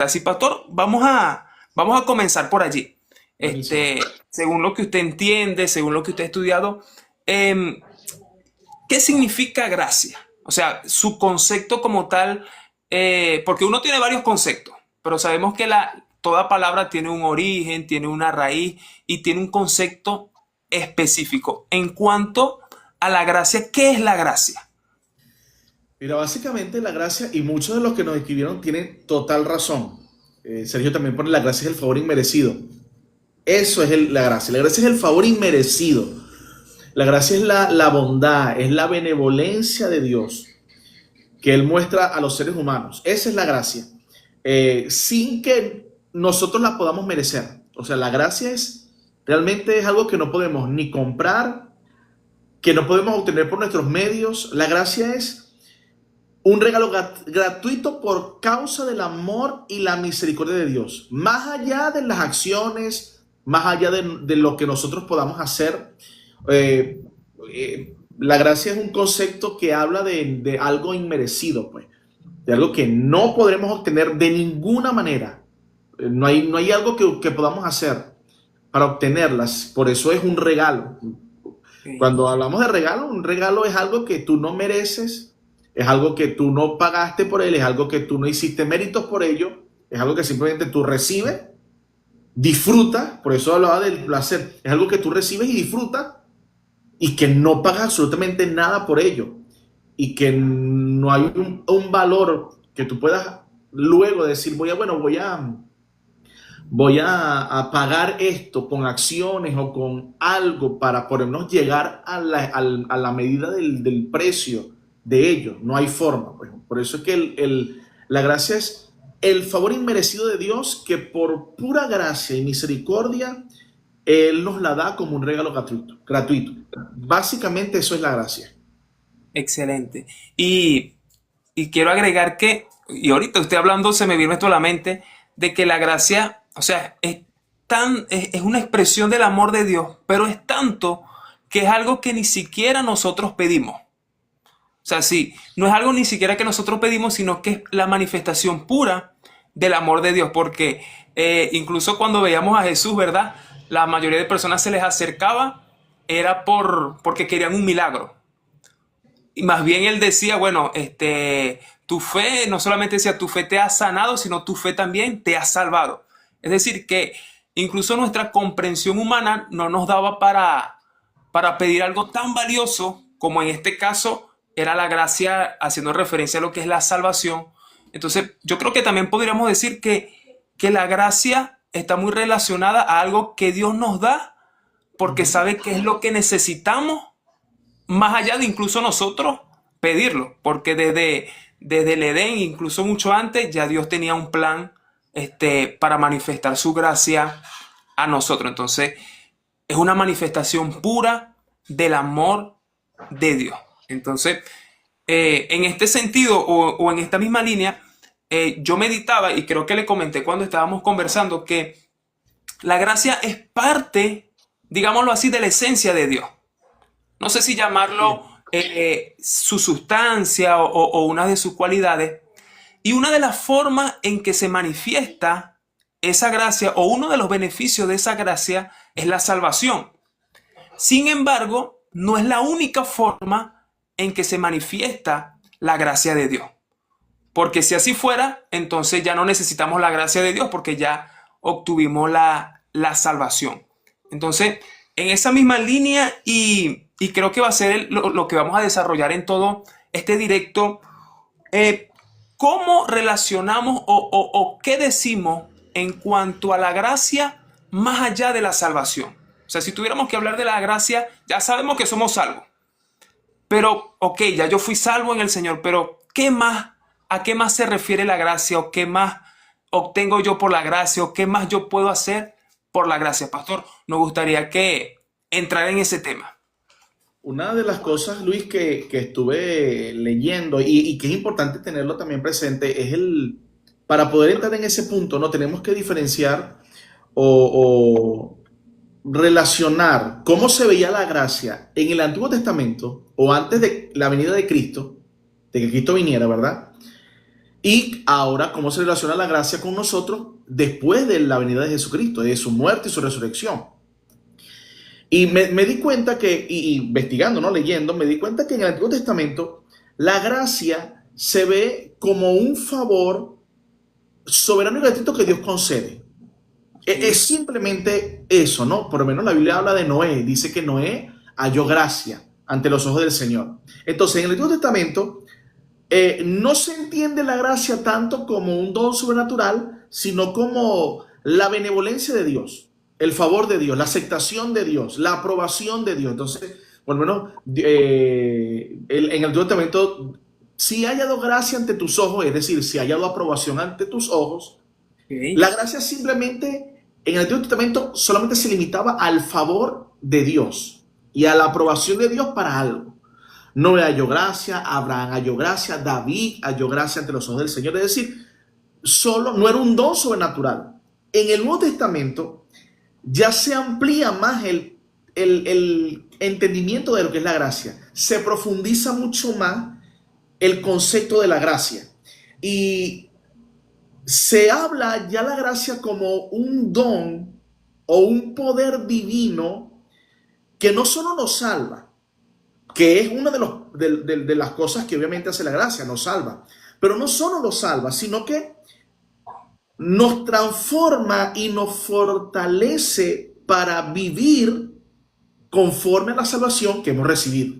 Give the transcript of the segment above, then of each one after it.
Así, pastor, vamos a comenzar por allí. Buenísimo. Según lo que usted entiende, según lo que usted ha estudiado, em, ¿qué significa gracia? O sea, su concepto como tal, porque uno tiene varios conceptos, pero sabemos que toda palabra tiene un origen, tiene una raíz y tiene un concepto específico. En cuanto a la gracia, ¿qué es la gracia? Mira, básicamente la gracia, y muchos de los que nos escribieron tienen total razón. Sergio también pone la gracia es el favor inmerecido. Eso es la gracia. La gracia es el favor inmerecido. La gracia es la bondad, es la benevolencia de Dios que Él muestra a los seres humanos. Esa es la gracia. Sin que nosotros la podamos merecer. O sea, la gracia realmente es algo que no podemos ni comprar, que no podemos obtener por nuestros medios. La gracia es un regalo gratuito por causa del amor y la misericordia de Dios. Más allá de las acciones, más allá de lo que nosotros podamos hacer, eh, la gracia es un concepto que habla de algo inmerecido, pues, de algo que no podremos obtener de ninguna manera. No hay algo que podamos hacer para obtenerlas, por eso es un regalo. Ok. Cuando hablamos de regalo, un regalo es algo que tú no mereces, es algo que tú no pagaste por él, es algo que tú no hiciste méritos por ello, es algo que simplemente tú recibes, disfrutas, por eso hablaba del placer, es algo que tú recibes y disfrutas y que no pagas absolutamente nada por ello y que no hay un valor que tú puedas luego decir, voy a pagar esto con acciones o con algo para podernos llegar a la medida del precio de ello. No hay forma. Pues. Por eso es que la gracia es el favor inmerecido de Dios que por pura gracia y misericordia Él nos la da como un regalo gratuito. Básicamente eso es la gracia. Excelente. Y quiero agregar que, y ahorita usted hablando se me vino esto a la mente, de que la gracia, o sea, es una expresión del amor de Dios, pero es tanto que es algo que ni siquiera nosotros pedimos. O sea, sí, no es algo ni siquiera que nosotros pedimos, sino que es la manifestación pura del amor de Dios, porque incluso cuando veíamos a Jesús, ¿verdad? La mayoría de personas se les acercaba, era porque querían un milagro. Y más bien él decía, bueno, tu fe, no solamente decía tu fe te ha sanado, sino tu fe también te ha salvado. Es decir, que incluso nuestra comprensión humana no nos daba para pedir algo tan valioso como en este caso era la gracia, haciendo referencia a lo que es la salvación. Entonces, yo creo que también podríamos decir que la gracia está muy relacionada a algo que Dios nos da Uh porque -huh. sabe que es lo que necesitamos más allá de incluso nosotros pedirlo, porque desde el Edén, incluso mucho antes, ya Dios tenía un plan para manifestar su gracia a nosotros. Entonces, es una manifestación pura del amor de Dios. Entonces, en este sentido o en esta misma línea, yo meditaba y creo que le comenté cuando estábamos conversando que la gracia es parte, digámoslo así, de la esencia de Dios. No sé si llamarlo Sí. su sustancia o una de sus cualidades. Y una de las formas en que se manifiesta esa gracia o uno de los beneficios de esa gracia es la salvación. Sin embargo, no es la única forma en que se manifiesta la gracia de Dios. Porque si así fuera, entonces ya no necesitamos la gracia de Dios porque ya obtuvimos la salvación. Entonces, en esa misma línea y creo que va a ser lo que vamos a desarrollar en todo este directo, eh, ¿cómo relacionamos o qué decimos en cuanto a la gracia más allá de la salvación? O sea, si tuviéramos que hablar de la gracia, ya sabemos que somos salvos. Pero, ok, ya yo fui salvo en el Señor, pero ¿qué más? ¿A qué más se refiere la gracia? ¿O qué más obtengo yo por la gracia? ¿O qué más yo puedo hacer por la gracia? Pastor, nos gustaría que entrar en ese tema. Una de las cosas, Luis, que estuve leyendo y que es importante tenerlo también presente es para poder entrar en ese punto, no tenemos que diferenciar o relacionar cómo se veía la gracia en el Antiguo Testamento o antes de la venida de Cristo, de que Cristo viniera, ¿verdad? Y ahora, ¿cómo se relaciona la gracia con nosotros después de la venida de Jesucristo, de su muerte y su resurrección? Y me di cuenta que, y investigando, ¿no? Leyendo, me di cuenta que en el Antiguo Testamento la gracia se ve como un favor soberano y gratuito que Dios concede. Es Sí. simplemente eso, ¿no? Por lo menos la Biblia habla de Noé, dice que Noé halló gracia ante los ojos del Señor. Entonces, en el Antiguo Testamento no se entiende la gracia tanto como un don sobrenatural, sino como la benevolencia de Dios, el favor de Dios, la aceptación de Dios, la aprobación de Dios. Entonces, por lo menos en el Antiguo Testamento, si ha hallado gracia ante tus ojos, es decir, si ha hallado aprobación ante tus ojos, Ok. la gracia simplemente en el Antiguo Testamento solamente se limitaba al favor de Dios y a la aprobación de Dios para algo. Noé halló gracia, Abraham halló gracia, David halló gracia ante los ojos del Señor. Es decir, solo no era un don sobrenatural. En el Nuevo Testamento ya se amplía más el entendimiento de lo que es la gracia. Se profundiza mucho más el concepto de la gracia. Y se habla ya la gracia como un don o un poder divino que no solo nos salva, que es una de las cosas que obviamente hace la gracia, nos salva, pero no solo nos salva, sino que nos transforma y nos fortalece para vivir conforme a la salvación que hemos recibido.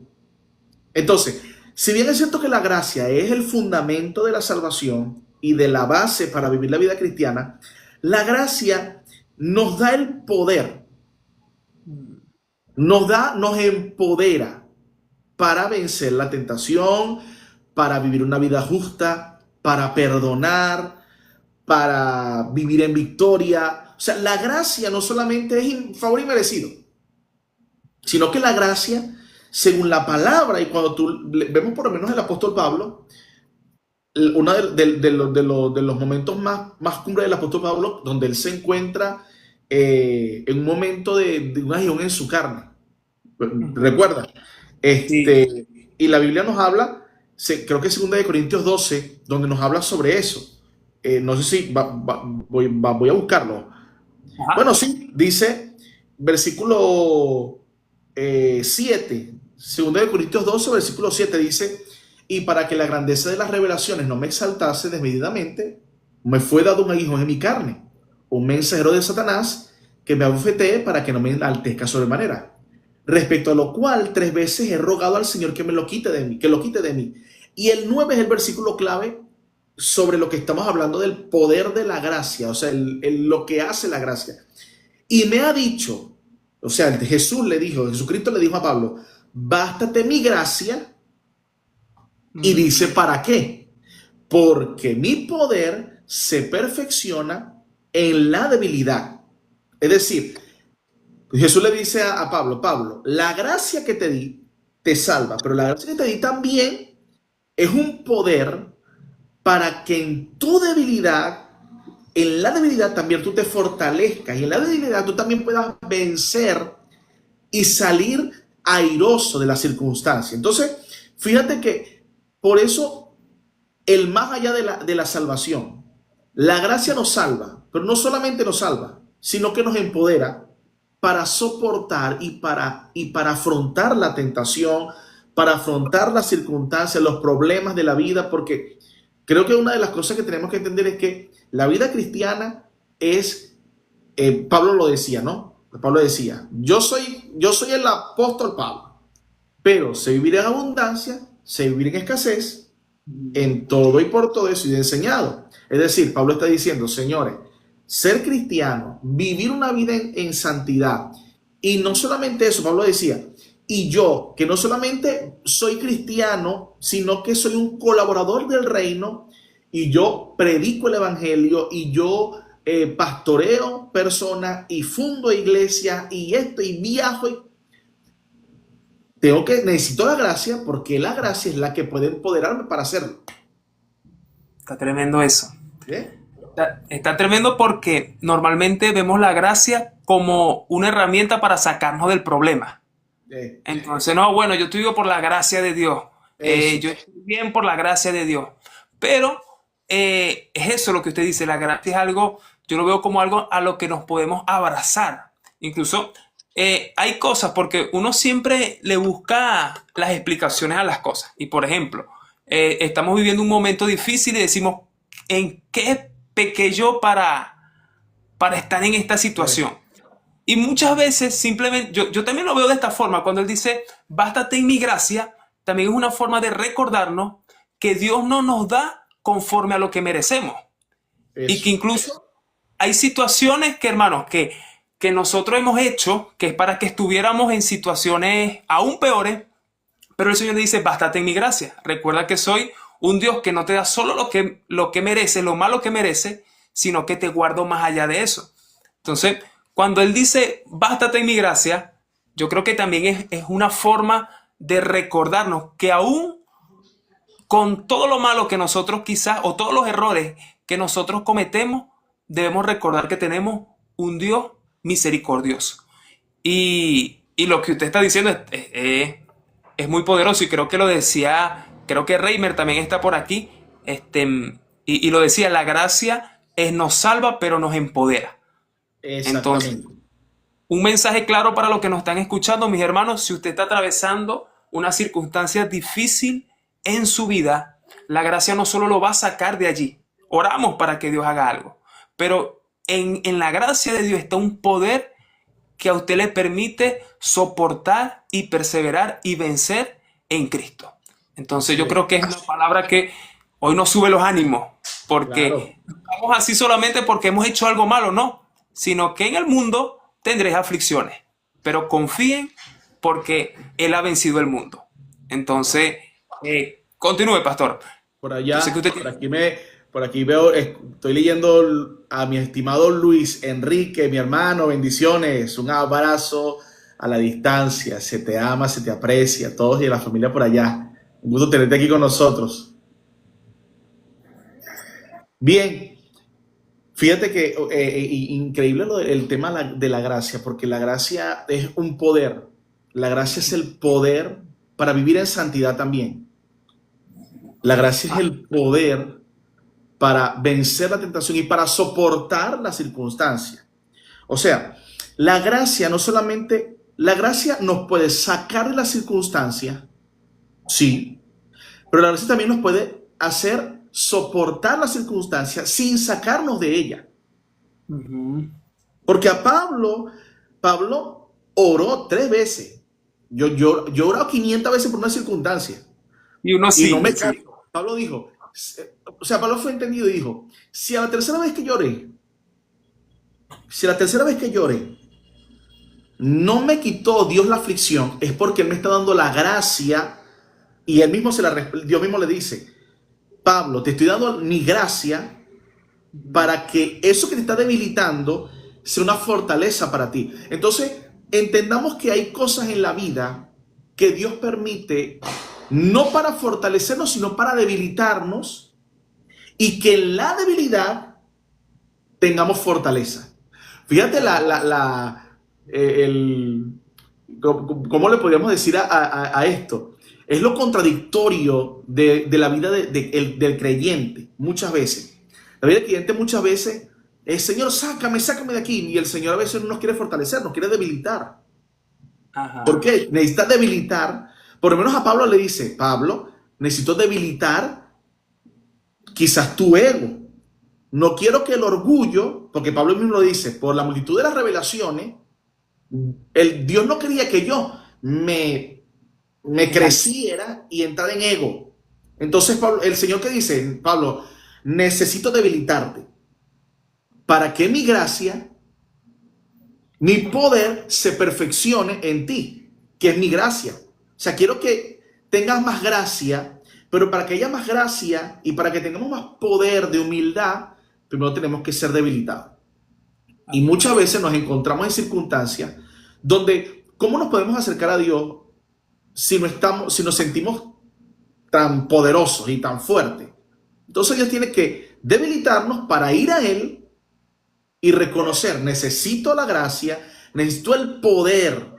Entonces, si bien es cierto que la gracia es el fundamento de la salvación y de la base para vivir la vida cristiana, la gracia nos da el poder, nos empodera para vencer la tentación, para vivir una vida justa, para perdonar, para vivir en victoria. O sea, la gracia no solamente es favor inmerecido, sino que la gracia, según la palabra, y cuando vemos por lo menos el apóstol Pablo, uno de los momentos más cumbre del apóstol Pablo, donde él se encuentra en un momento de un aguijón en su carne. Recuerda, Sí. y la Biblia nos habla, creo que es 2 de Corintios 12, donde nos habla sobre eso. No sé si voy a buscarlo. Ajá. Bueno, sí, dice versículo 7, 2 de Corintios 12, versículo 7 dice, y para que la grandeza de las revelaciones no me exaltase desmedidamente, me fue dado un aguijón en mi carne, un mensajero de Satanás que me abofetee para que no me enaltezca sobremanera. Respecto a lo cual 3 veces he rogado al Señor que me lo quite de mí, que lo quite de mí. Y el 9 es el versículo clave sobre lo que estamos hablando del poder de la gracia, o sea, lo que hace la gracia. Y me ha dicho, o sea, Jesucristo le dijo a Pablo, bástate mi gracia, y Mm. dice, ¿para qué? Porque mi poder se perfecciona en la debilidad. Es decir, Jesús le dice a Pablo, Pablo, la gracia que te di te salva, pero la gracia que te di también es un poder para que en tu debilidad, en la debilidad también tú te fortalezcas y en la debilidad tú también puedas vencer y salir airoso de la circunstancia. Entonces, fíjate que por eso el más allá de la salvación, la gracia nos salva, pero no solamente nos salva, sino que nos empodera para soportar y para afrontar la tentación, para afrontar las circunstancias, los problemas de la vida, porque creo que una de las cosas que tenemos que entender es que la vida cristiana es, Pablo lo decía, ¿no? Pablo decía, yo soy el apóstol Pablo, pero sé vivir en abundancia, sé vivir en escasez, en todo y por todo he sido enseñado. Es decir, Pablo está diciendo, señores, ser cristiano, vivir una vida en santidad. Y no solamente eso, Pablo decía, y yo, que no solamente soy cristiano, sino que soy un colaborador del reino, y yo predico el evangelio, y yo pastoreo personas, y fundo iglesias, y esto, y viajo, y necesito la gracia, porque la gracia es la que puede empoderarme para hacerlo. Está tremendo eso. ¿Eh? Está tremendo porque normalmente vemos la gracia como una herramienta para sacarnos del problema. Eh, Entonces, no, bueno, yo estoy vivo por la gracia de Dios. eso. Yo estoy bien por la gracia de Dios. Pero es eso lo que usted dice, la gracia es algo, yo lo veo como algo a lo que nos podemos abrazar. Incluso hay cosas, porque uno siempre le busca las explicaciones a las cosas. Y por ejemplo, estamos viviendo un momento difícil y decimos, ¿en qué pequé yo para estar en esta situación? Y muchas veces simplemente, yo también lo veo de esta forma, cuando él dice, bástate en mi gracia, también es una forma de recordarnos que Dios no nos da conforme a lo que merecemos. Y Eso. que incluso hay situaciones que, hermanos, que nosotros hemos hecho, que es para que estuviéramos en situaciones aún peores, pero el Señor le dice, bástate en mi gracia. Recuerda que soy un Dios que no te da solo lo que merece, lo malo que merece, sino que te guardo más allá de eso. Entonces, cuando Él dice, bástate en mi gracia, yo creo que también es una forma de recordarnos que aún con todo lo malo que nosotros quizás, o todos los errores que nosotros cometemos, debemos recordar que tenemos un Dios misericordioso. Y lo que usted está diciendo es muy poderoso y creo que lo decía, creo que Reimer también está por aquí, y lo decía, la gracia nos salva pero nos empodera. Entonces, Exactamente. un mensaje claro para los que nos están escuchando, mis hermanos, si usted está atravesando una circunstancia difícil en su vida, la gracia no solo lo va a sacar de allí, oramos para que Dios haga algo, pero en la gracia de Dios está un poder que a usted le permite soportar y perseverar y vencer en Cristo. Entonces Así yo es. creo que es una palabra que hoy nos sube los ánimos, Claro. porque no estamos así solamente porque hemos hecho algo malo, no, sino que en el mundo tendréis aflicciones, pero confíen porque Él ha vencido el mundo. Entonces, continúe, pastor. Por Yo sé que allá, usted tiene... por aquí veo, estoy leyendo a mi estimado Luis Enrique, mi hermano, bendiciones, un abrazo a la distancia, se te ama, se te aprecia, a todos y a la familia por allá. Un gusto tenerte aquí con nosotros. Bien, fíjate que increíble el tema de la gracia, porque la gracia es un poder, la gracia es el poder para vivir en santidad también. La gracia es el poder para vencer la tentación y para soportar la circunstancia. O sea, la gracia no solamente, la gracia nos puede sacar de la circunstancia, sí, pero la gracia también nos puede hacer soportar la circunstancia sin sacarnos de ella. Ujú. Porque a Pablo oró 3 veces. Yo he orado 500 veces por una circunstancia Y uno y no me sigue, sí. canso. Pablo dijo, o sea, Pablo fue entendido y dijo, si a la tercera vez que lloré, si a la tercera vez que lloré, no me quitó Dios la aflicción, es porque Él me está dando la gracia y él mismo Dios mismo le dice, Pablo, te estoy dando mi gracia para que eso que te está debilitando sea una fortaleza para ti. Entonces, entendamos que hay cosas en la vida que Dios permite no para fortalecernos, sino para debilitarnos y que en la debilidad tengamos fortaleza. Fíjate ¿cómo le podríamos decir a esto? Es lo contradictorio de la vida del creyente muchas veces. La vida del creyente muchas veces es, Señor, sácame de aquí. Y el Señor a veces no nos quiere fortalecer, nos quiere debilitar. ¿Por Ajá. qué? Necesita debilitar. Por lo menos a Pablo le dice, Pablo, necesito debilitar quizás tu ego. No quiero que el orgullo, porque Pablo mismo lo dice, por la multitud de las revelaciones, Dios no quería que yo me creciera y entrara en ego. Entonces Pablo, el Señor que dice, Pablo, necesito debilitarte para que mi gracia, mi poder se perfeccione en ti, que es mi gracia. O sea, quiero que tengas más gracia, pero para que haya más gracia y para que tengamos más poder de humildad, primero tenemos que ser debilitados. Y muchas veces nos encontramos en circunstancias donde, ¿cómo nos podemos acercar a Dios si nos sentimos tan poderosos y tan fuertes? Entonces Dios tiene que debilitarnos para ir a Él y reconocer, necesito la gracia, necesito el poder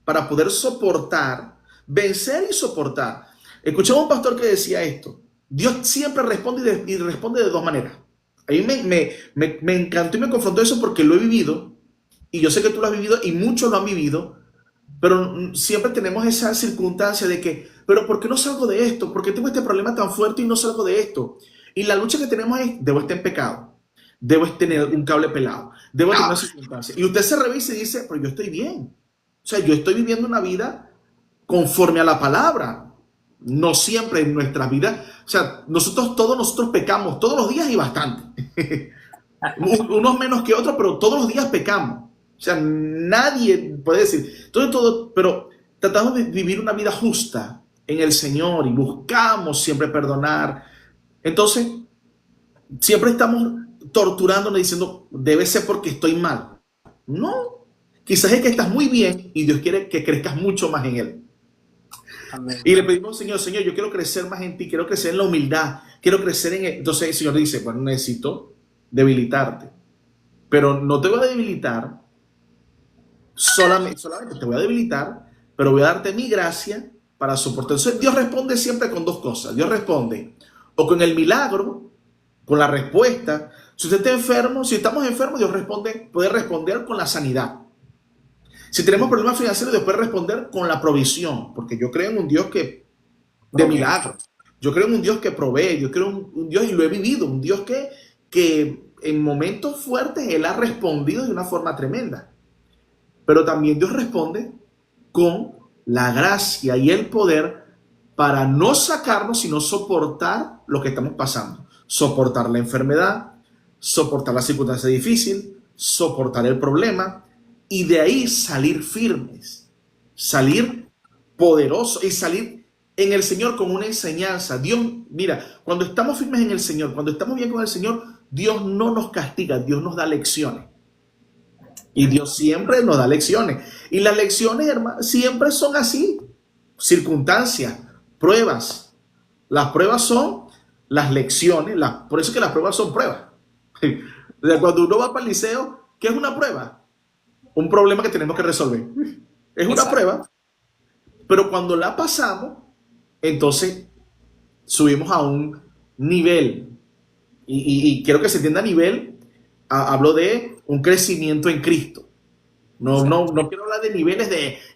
para poder soportar, vencer y soportar. Escuchaba un pastor que decía esto, Dios siempre responde y responde de dos maneras. A mí me encantó y me confrontó eso porque lo he vivido, y yo sé que tú lo has vivido y muchos lo han vivido, pero siempre tenemos esa circunstancia de que, pero ¿por qué no salgo de esto? ¿Por qué tengo este problema tan fuerte y no salgo de esto? Y la lucha que tenemos es, debo estar en pecado, debo tener un cable pelado, debo tener una circunstancia. Y usted se revisa y dice, pero yo estoy bien. O sea, yo estoy viviendo una vida conforme a la palabra. No siempre en nuestra vida. O sea, todos nosotros pecamos todos los días y bastante. Unos menos que otros, pero todos los días pecamos. O sea, nadie puede decir, todo, pero tratamos de vivir una vida justa en el Señor y buscamos siempre perdonar. Entonces, siempre estamos torturándonos diciendo, debe ser porque estoy mal. No, quizás es que estás muy bien y Dios quiere que crezcas mucho más en Él. Amén. Y le pedimos, Señor, Señor, yo quiero crecer más en ti, quiero crecer en la humildad, quiero crecer en... Entonces el Señor dice, bueno, necesito debilitarte, pero no te voy a debilitar solamente te voy a debilitar, pero voy a darte mi gracia para soportar. Entonces Dios responde siempre con dos cosas. Dios responde o con el milagro, con la respuesta. Si usted está enfermo, si estamos enfermos, Dios puede responder con la sanidad. Si tenemos problemas financieros, Dios puede responder con la provisión, porque yo creo en un Dios de milagros. Yo creo en un Dios que provee, yo creo en un Dios, y lo he vivido, un Dios que en momentos fuertes Él ha respondido de una forma tremenda. Pero también Dios responde con la gracia y el poder para no sacarnos, sino soportar lo que estamos pasando. Soportar la enfermedad, soportar la circunstancia difícil, soportar el problema y de ahí salir firmes, salir poderosos y salir en el Señor con una enseñanza. Dios, mira, cuando estamos firmes en el Señor, cuando estamos bien con el Señor, Dios no nos castiga, Dios nos da lecciones. Y Dios siempre nos da lecciones. Y las lecciones, hermano, siempre son así. Circunstancias, pruebas. Las pruebas son las lecciones. Por eso es que las pruebas son pruebas. Cuando uno va para el liceo, ¿qué es una prueba? Un problema que tenemos que resolver. Es una Exacto. prueba. Pero cuando la pasamos, entonces subimos a un nivel. Y quiero que se entienda nivel. Hablo de un crecimiento en Cristo. No quiero hablar de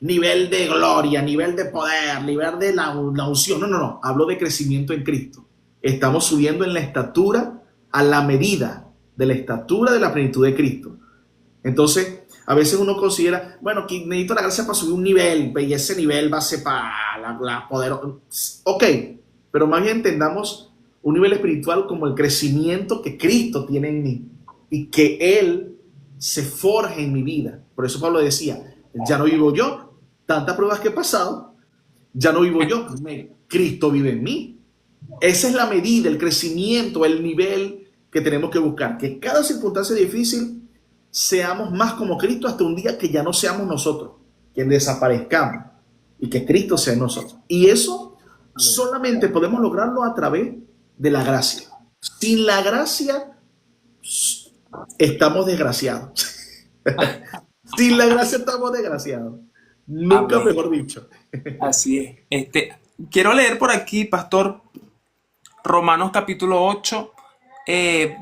nivel de gloria, nivel de poder, nivel de la unción. No. Hablo de crecimiento en Cristo. Estamos subiendo en la estatura a la medida de la estatura de la plenitud de Cristo. Entonces, a veces uno considera, bueno, que necesito la gracia para subir un nivel, y ese nivel va a ser para la poder. Ok, pero más bien entendamos un nivel espiritual como el crecimiento que Cristo tiene en mí y que Él se forja en mi vida. Por eso Pablo decía, ya no vivo yo, tantas pruebas que he pasado, ya no vivo yo, Cristo vive en mí. Esa es la medida, el crecimiento, el nivel que tenemos que buscar, que cada circunstancia difícil seamos más como Cristo hasta un día que ya no seamos nosotros, que desaparezcamos y que Cristo sea en nosotros. Y eso solamente podemos lograrlo a través de la gracia. Sin la gracia estamos desgraciados. Sin la gracia estamos desgraciados. Nunca Amén. mejor dicho. Así es. Quiero leer por aquí, pastor, Romanos capítulo 8,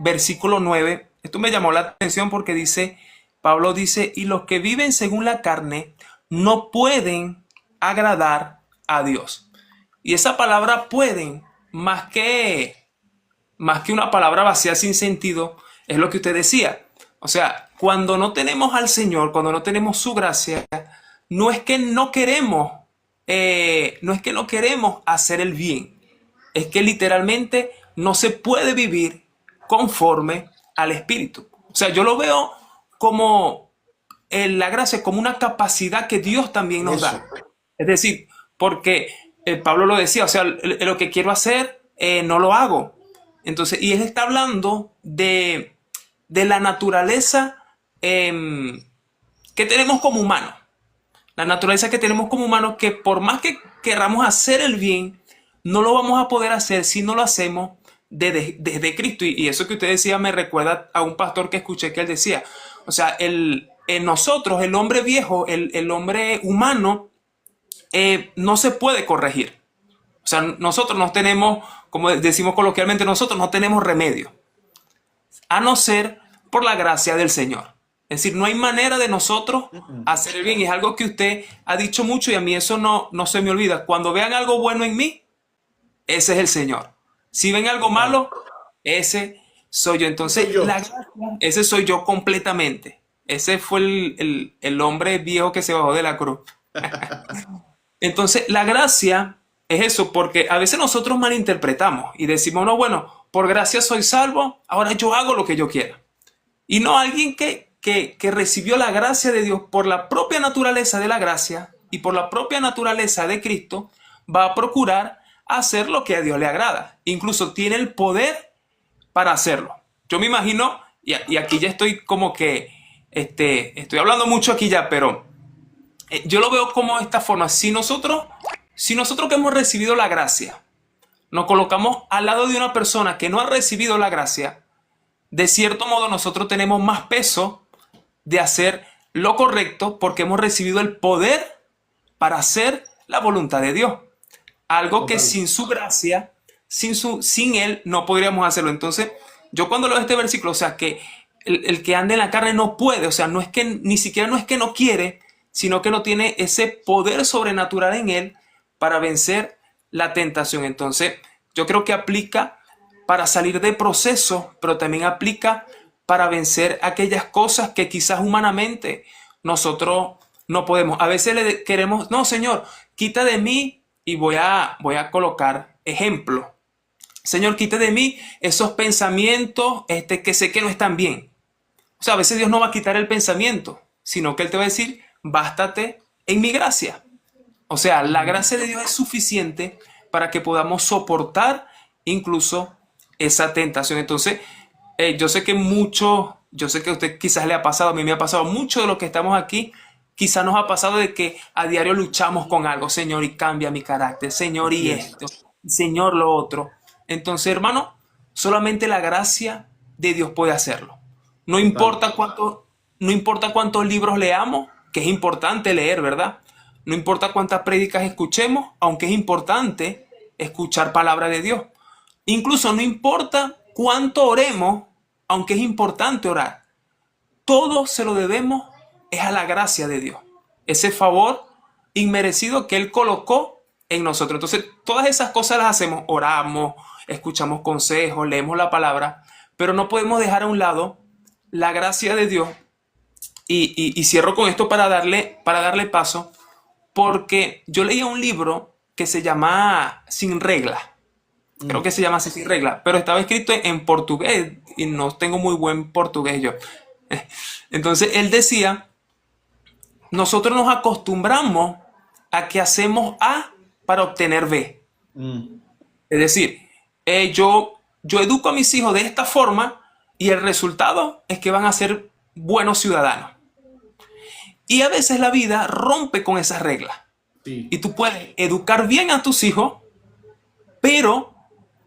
versículo 9. Esto me llamó la atención porque Pablo dice, y los que viven según la carne no pueden agradar a Dios. Y esa palabra pueden, más que una palabra vacía sin sentido, es lo que usted decía. O sea, cuando no tenemos al Señor, cuando no tenemos su gracia, no es que no queremos, no es que no queremos hacer el bien, es que literalmente no se puede vivir conforme al Espíritu. O sea, yo lo veo como la gracia, como una capacidad que Dios también nos da. Es decir, porque Pablo lo decía, o sea, lo que quiero hacer no lo hago. Entonces, y él está hablando de la naturaleza que tenemos como humanos. La naturaleza que tenemos como humanos, que por más que queramos hacer el bien, no lo vamos a poder hacer si no lo hacemos desde Cristo. Y eso que usted decía me recuerda a un pastor que escuché que él decía, o sea, en nosotros, el hombre viejo, el hombre humano, no se puede corregir. O sea, nosotros no tenemos, como decimos coloquialmente, nosotros no tenemos remedio, a no ser por la gracia del Señor. Es decir, no hay manera de nosotros hacer el bien. Y es algo que usted ha dicho mucho y a mí eso no se me olvida. Cuando vean algo bueno en mí, ese es el Señor. Si ven algo malo, ese soy yo. Entonces, Soy yo. la gracia, ese soy yo completamente. Ese fue el hombre viejo que se bajó de la cruz. Entonces, la gracia es eso, porque a veces nosotros malinterpretamos y decimos, no, bueno, por gracia soy salvo, ahora yo hago lo que yo quiera. Y no alguien que recibió la gracia de Dios por la propia naturaleza de la gracia y por la propia naturaleza de Cristo, va a procurar hacer lo que a Dios le agrada. Incluso tiene el poder para hacerlo. Yo me imagino, y aquí ya estoy como que, estoy hablando mucho aquí ya, pero yo lo veo como esta forma. Si nosotros que hemos recibido la gracia, nos colocamos al lado de una persona que no ha recibido la gracia, de cierto modo nosotros tenemos más peso de hacer lo correcto porque hemos recibido el poder para hacer la voluntad de Dios. Algo que Total. sin su gracia, sin él, no podríamos hacerlo. Entonces, yo cuando leo este versículo, o sea, que el que anda en la carne no puede, o sea, no es que, ni siquiera no es que no quiere, sino que no tiene ese poder sobrenatural en él para vencer la tentación. Entonces, yo creo que aplica para salir de proceso, pero también aplica para vencer aquellas cosas que quizás humanamente nosotros no podemos. A veces le queremos, no, Señor, quita de mí, y voy a colocar ejemplo. Señor, quite de mí esos pensamientos que sé que no están bien. O sea, a veces Dios no va a quitar el pensamiento, sino que Él te va a decir, bástate en mi gracia. O sea, la gracia de Dios es suficiente para que podamos soportar incluso esa tentación. Entonces, yo sé que a usted quizás le ha pasado, a mí me ha pasado, mucho de lo que estamos aquí, quizás nos ha pasado de que a diario luchamos con algo, Señor, y cambia mi carácter, Señor, y Así es. esto, Señor, lo otro. Entonces, hermano, solamente la gracia de Dios puede hacerlo. No Total. importa no importa cuántos libros leamos, que es importante leer, ¿verdad? No importa cuántas prédicas escuchemos, aunque es importante escuchar palabra de Dios. Incluso no importa cuánto oremos, aunque es importante orar. Todo se lo debemos es a la gracia de Dios. Ese favor inmerecido que Él colocó en nosotros. Entonces, todas esas cosas las hacemos, oramos, escuchamos consejos, leemos la palabra, pero no podemos dejar a un lado la gracia de Dios. Y cierro con esto para darle paso, porque yo leía un libro que se llama Sin Regla. Creo Mm. que se llama así, Sin Regla, pero estaba escrito en portugués y no tengo muy buen portugués yo. Entonces él decía, nosotros nos acostumbramos a que hacemos A para obtener B. Mm. Es decir, yo educo a mis hijos de esta forma y el resultado es que van a ser buenos ciudadanos. Y a veces la vida rompe con esas reglas. Y Sí. tú puedes educar bien a tus hijos, pero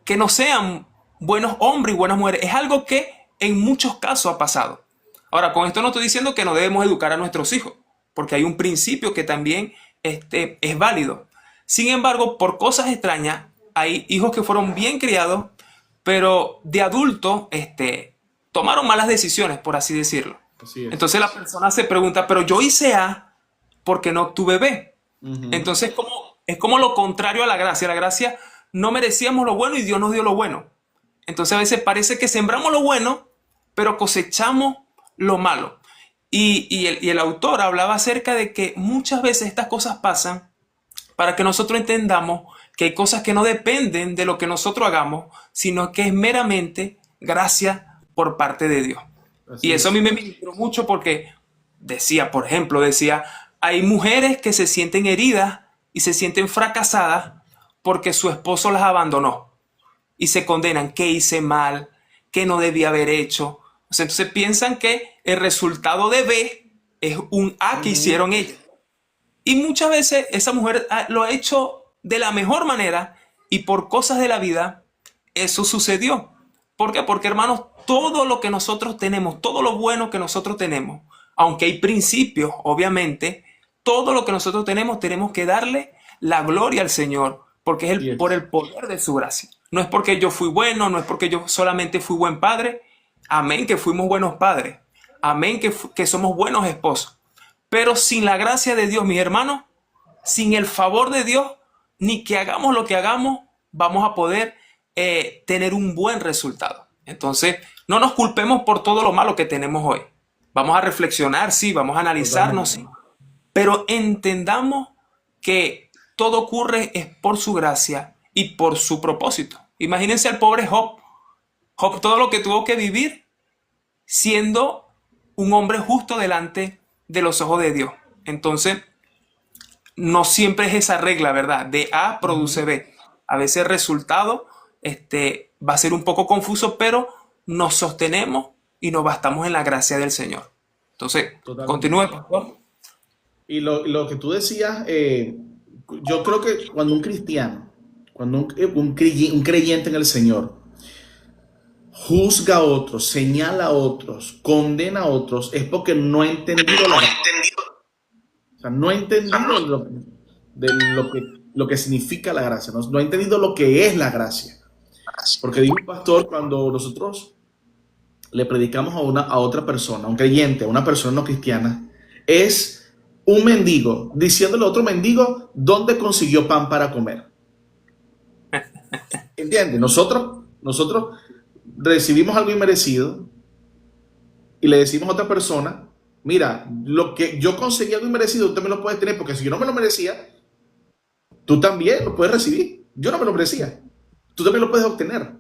que no sean buenos hombres y buenas mujeres. Es algo que en muchos casos ha pasado. Ahora, con esto no estoy diciendo que no debemos educar a nuestros hijos, porque hay un principio que también es válido. Sin embargo, por cosas extrañas, hay hijos que fueron bien criados, pero de adultos tomaron malas decisiones, por así decirlo. Así es. Entonces la persona se pregunta, pero yo hice A porque no obtuve B. Ujú. Entonces es como lo contrario a la gracia. La gracia no merecíamos lo bueno y Dios nos dio lo bueno. Entonces a veces parece que sembramos lo bueno, pero cosechamos lo malo. Y el autor hablaba acerca de que muchas veces estas cosas pasan para que nosotros entendamos que hay cosas que no dependen de lo que nosotros hagamos, sino que es meramente gracia por parte de Dios. Y Así eso a mí es. me ministró mucho porque decía, por ejemplo, hay mujeres que se sienten heridas y se sienten fracasadas porque su esposo las abandonó y se condenan, que hice mal, que no debía haber hecho. O sea, entonces piensan que el resultado de B es un A que Ujú. hicieron ellas. Y muchas veces esa mujer lo ha hecho de la mejor manera y por cosas de la vida eso sucedió. ¿Por qué? Porque hermanos, todo lo que nosotros tenemos, todo lo bueno que nosotros tenemos, aunque hay principios, obviamente, todo lo que nosotros tenemos que darle la gloria al Señor, porque es Así por es. el poder de su gracia. No es porque yo fui bueno, no es porque yo solamente fui buen padre. Amén, que fuimos buenos padres. Amén, que somos buenos esposos. Pero sin la gracia de Dios, mis hermanos, sin el favor de Dios, ni que hagamos lo que hagamos, vamos a poder tener un buen resultado. Entonces, no nos culpemos por todo lo malo que tenemos hoy. Vamos a reflexionar, sí, vamos a analizarnos, Totalmente. sí, pero entendamos que todo ocurre es por su gracia y por su propósito. Imagínense al pobre Job. Job todo lo que tuvo que vivir siendo un hombre justo delante de los ojos de Dios. Entonces, no siempre es esa regla, ¿verdad? De A produce Ujú. B. A veces el resultado va a ser un poco confuso, pero nos sostenemos y nos bastamos en la gracia del Señor. Entonces, Totalmente. continúe, pastor. Y lo que tú decías, yo creo que cuando un cristiano, cuando un creyente en el Señor, juzga a otros, señala a otros, condena a otros, es porque no ha entendido la gracia. O sea, no ha entendido lo que significa la gracia, no ha entendido lo que es la gracia. Porque dijo un pastor, cuando nosotros le predicamos a otra persona, a un creyente, a una persona no cristiana, es un mendigo diciéndole a otro mendigo dónde consiguió pan para comer. ¿Entiendes? Nosotros recibimos algo inmerecido y le decimos a otra persona, mira, lo que yo conseguí algo inmerecido, tú también lo puedes tener, porque si yo no me lo merecía, tú también lo puedes recibir. Yo no me lo merecía. Tú también lo puedes obtener.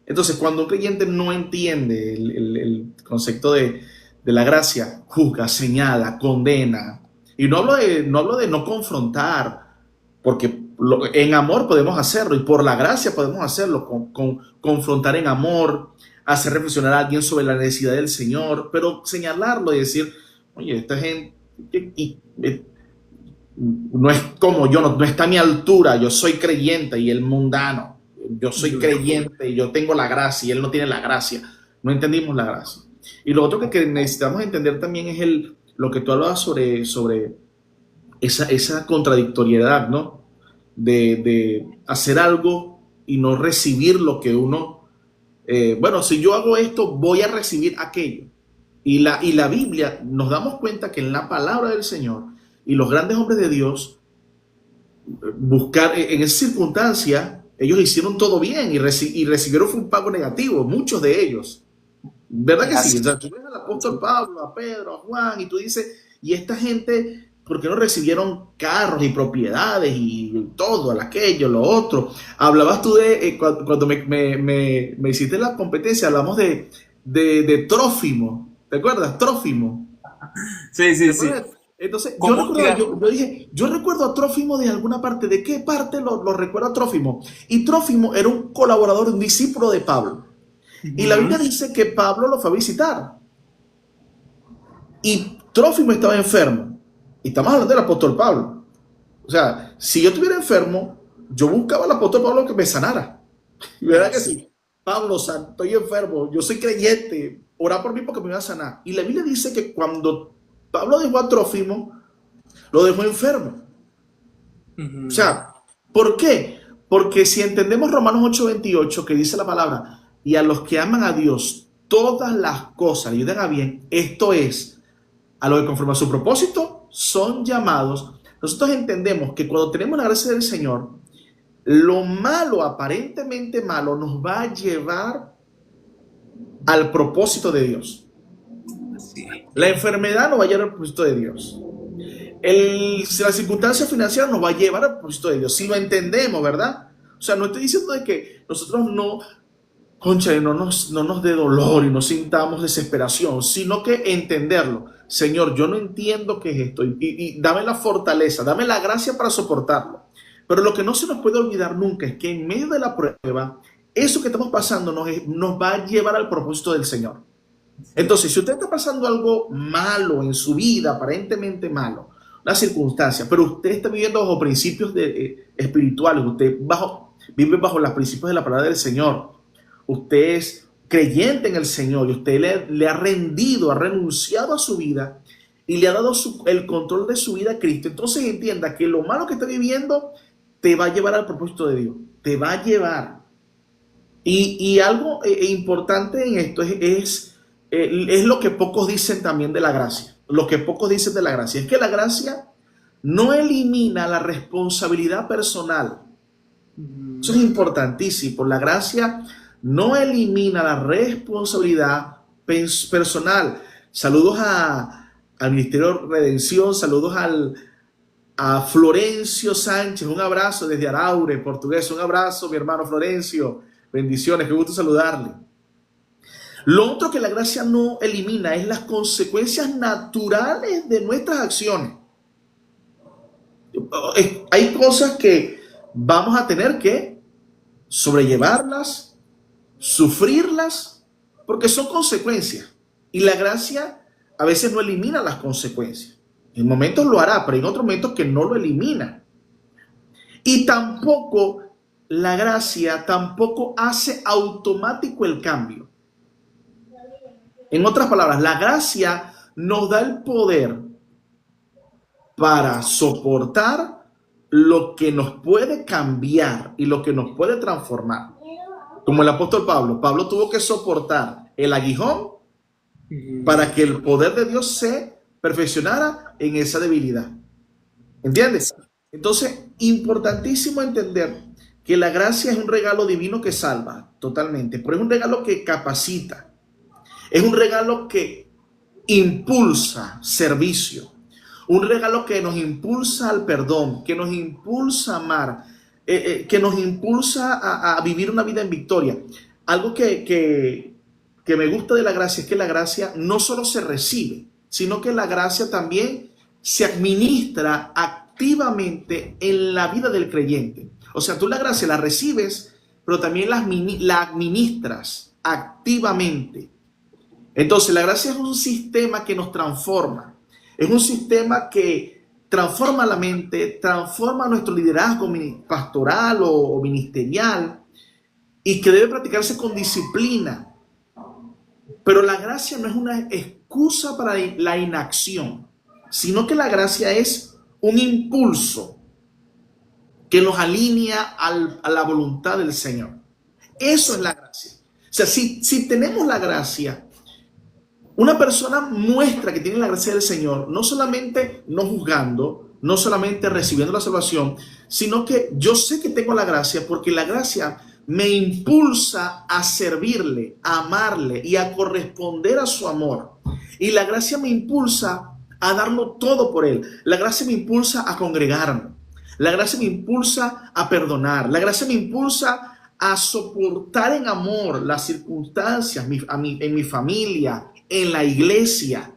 Entonces, cuando un creyente no entiende el concepto de la gracia, juzga, señala, condena. Y no hablo de no confrontar, porque en amor podemos hacerlo y por la gracia podemos hacerlo, confrontar en amor, hacer reflexionar a alguien sobre la necesidad del Señor, pero señalarlo y decir, oye, esta gente no es como yo, no está a mi altura, yo soy creyente y él mundano, yo soy creyente y yo tengo la gracia y él no tiene la gracia, no entendimos la gracia. Y lo otro que necesitamos entender también es lo que tú hablabas sobre esa contradictoriedad, ¿no? De hacer algo y no recibir lo que uno, bueno, si yo hago esto, voy a recibir aquello. Y la Biblia nos damos cuenta que en la palabra del Señor y los grandes hombres de Dios, buscar en esa circunstancia, ellos hicieron todo bien y recibieron un pago negativo, muchos de ellos. ¿Verdad Es que sí? así. O sea, tú ves al apóstol Pablo, a Pedro, a Juan, y tú dices, y esta gente, ¿por qué no recibieron carros y propiedades y todo, aquello, lo otro? Hablabas tú cuando me hiciste la competencia, hablamos de Trófimo, ¿te acuerdas? Trófimo. Sí, ¿Te sí, sí. acuerdas? Entonces, yo ¿Cómo recuerdo, olvidar? yo dije, yo recuerdo a Trófimo de alguna parte. ¿De qué parte lo recuerdo a Trófimo? Y Trófimo era un colaborador, un discípulo de Pablo. Y la Biblia Ujú. dice que Pablo lo fue a visitar. Y Trófimo estaba enfermo. Y estamos hablando del apóstol Pablo. O sea, si yo estuviera enfermo, yo buscaba al apóstol Pablo que me sanara. Es ¿Verdad que así. sí? Pablo, estoy enfermo, yo soy creyente, ora por mí porque me va a sanar. Y la Biblia dice que cuando Pablo dejó a Trófimo, lo dejó enfermo. O Ujú. sea, ¿por qué? Porque si entendemos Romanos 8:28, que dice la palabra, y a los que aman a Dios, todas las cosas le ayudan a bien, esto es, a los que conforme a su propósito son llamados. Nosotros entendemos que cuando tenemos la gracia del Señor, lo malo, aparentemente malo, nos va a llevar al propósito de Dios. Así es. La enfermedad nos va a llevar al propósito de Dios. La circunstancia financiera nos va a llevar al propósito de Dios. Si lo entendemos, ¿verdad? O sea, no estoy diciendo de que nosotros no, concha, no nos dé dolor y no sintamos desesperación, sino que entenderlo. Señor, yo no entiendo qué es esto y dame la fortaleza, dame la gracia para soportarlo. Pero lo que no se nos puede olvidar nunca es que en medio de la prueba, eso que estamos pasando nos va a llevar al propósito del Señor. Entonces, si usted está pasando algo malo en su vida, aparentemente malo, una circunstancia, pero usted está viviendo bajo principios espirituales, usted vive bajo los principios de la palabra del Señor, usted es creyente en el Señor y usted le ha rendido, ha renunciado a su vida y le ha dado el control de su vida a Cristo, entonces entienda que lo malo que está viviendo te va a llevar al propósito de Dios. Te va a llevar. Y algo importante en esto es lo que pocos dicen también de la gracia. Lo que pocos dicen de la gracia es que la gracia no elimina la responsabilidad personal. Eso es importantísimo. La gracia no elimina la responsabilidad personal. Saludos al Ministerio Redención, saludos a Florencio Sánchez, un abrazo desde Araure, Portugués, un abrazo, mi hermano Florencio, bendiciones, qué gusto saludarle. Lo otro que la gracia no elimina es las consecuencias naturales de nuestras acciones. Hay cosas que vamos a tener que sobrellevarlas, sufrirlas, porque son consecuencias. Y la gracia a veces no elimina las consecuencias. En momentos lo hará, pero en otros momentos que no lo elimina. Y tampoco la gracia tampoco hace automático el cambio. En otras palabras, la gracia nos da el poder para soportar lo que nos puede cambiar y lo que nos puede transformar. Como el apóstol Pablo. Pablo tuvo que soportar el aguijón para que el poder de Dios se perfeccionara en esa debilidad. ¿Entiendes? Entonces, importantísimo entender que la gracia es un regalo divino que salva totalmente, pero es un regalo que capacita, es un regalo que impulsa servicio, un regalo que nos impulsa al perdón, que nos impulsa a amar, que nos impulsa a vivir una vida en victoria. Algo que me gusta de la gracia es que la gracia no solo se recibe, sino que la gracia también se administra activamente en la vida del creyente. O sea, tú la gracia la recibes, pero también la administras activamente. Entonces, la gracia es un sistema que nos transforma. Es un sistema que transforma la mente, transforma nuestro liderazgo pastoral o ministerial y que debe practicarse con disciplina. Pero la gracia no es una excusa para la inacción, sino que la gracia es un impulso que nos alinea a la voluntad del Señor. Eso es la gracia. O sea, si tenemos la gracia, una persona muestra que tiene la gracia del Señor, no solamente no juzgando, no solamente recibiendo la salvación, sino que yo sé que tengo la gracia porque la gracia me impulsa a servirle, a amarle y a corresponder a su amor. Y la gracia me impulsa a darlo todo por él. La gracia me impulsa a congregarme. La gracia me impulsa a perdonar. La gracia me impulsa a soportar en amor las circunstancias en mi familia, en la iglesia.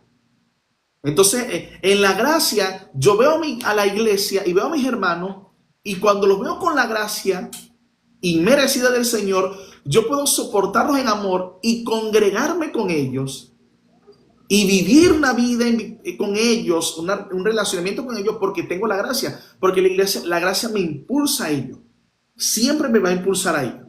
Entonces, en la gracia, yo veo a la iglesia y veo a mis hermanos, y cuando los veo con la gracia inmerecida del Señor, yo puedo soportarlos en amor y congregarme con ellos y vivir una vida con ellos, un relacionamiento con ellos porque tengo la gracia, porque la gracia me impulsa a ellos. Siempre me va a impulsar a ellos.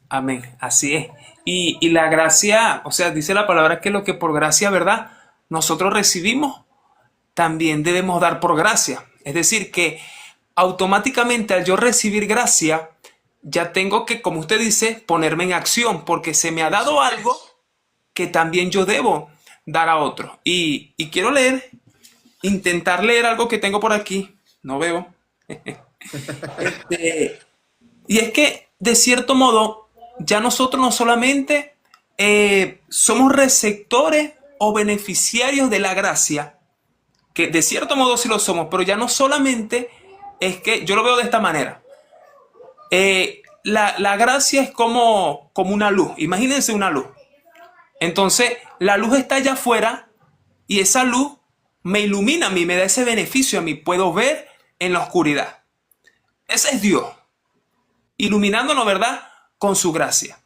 Amén, así es. Y la gracia, o sea, dice la palabra que lo que por gracia, ¿verdad? Nosotros recibimos, también debemos dar por gracia. Es decir, que automáticamente al yo recibir gracia, ya tengo que, como usted dice, ponerme en acción, porque se me ha dado algo que también yo debo dar a otro. Y quiero intentar leer algo que tengo por aquí. No veo. Y es que, de cierto modo, ya nosotros no solamente somos receptores o beneficiarios de la gracia, que de cierto modo sí lo somos, pero ya no solamente es que, yo lo veo de esta manera, la gracia es como una luz, imagínense una luz. Entonces la luz está allá afuera y esa luz me ilumina a mí, me da ese beneficio a mí, puedo ver en la oscuridad. Ese es Dios, iluminándonos, ¿verdad?, con su gracia.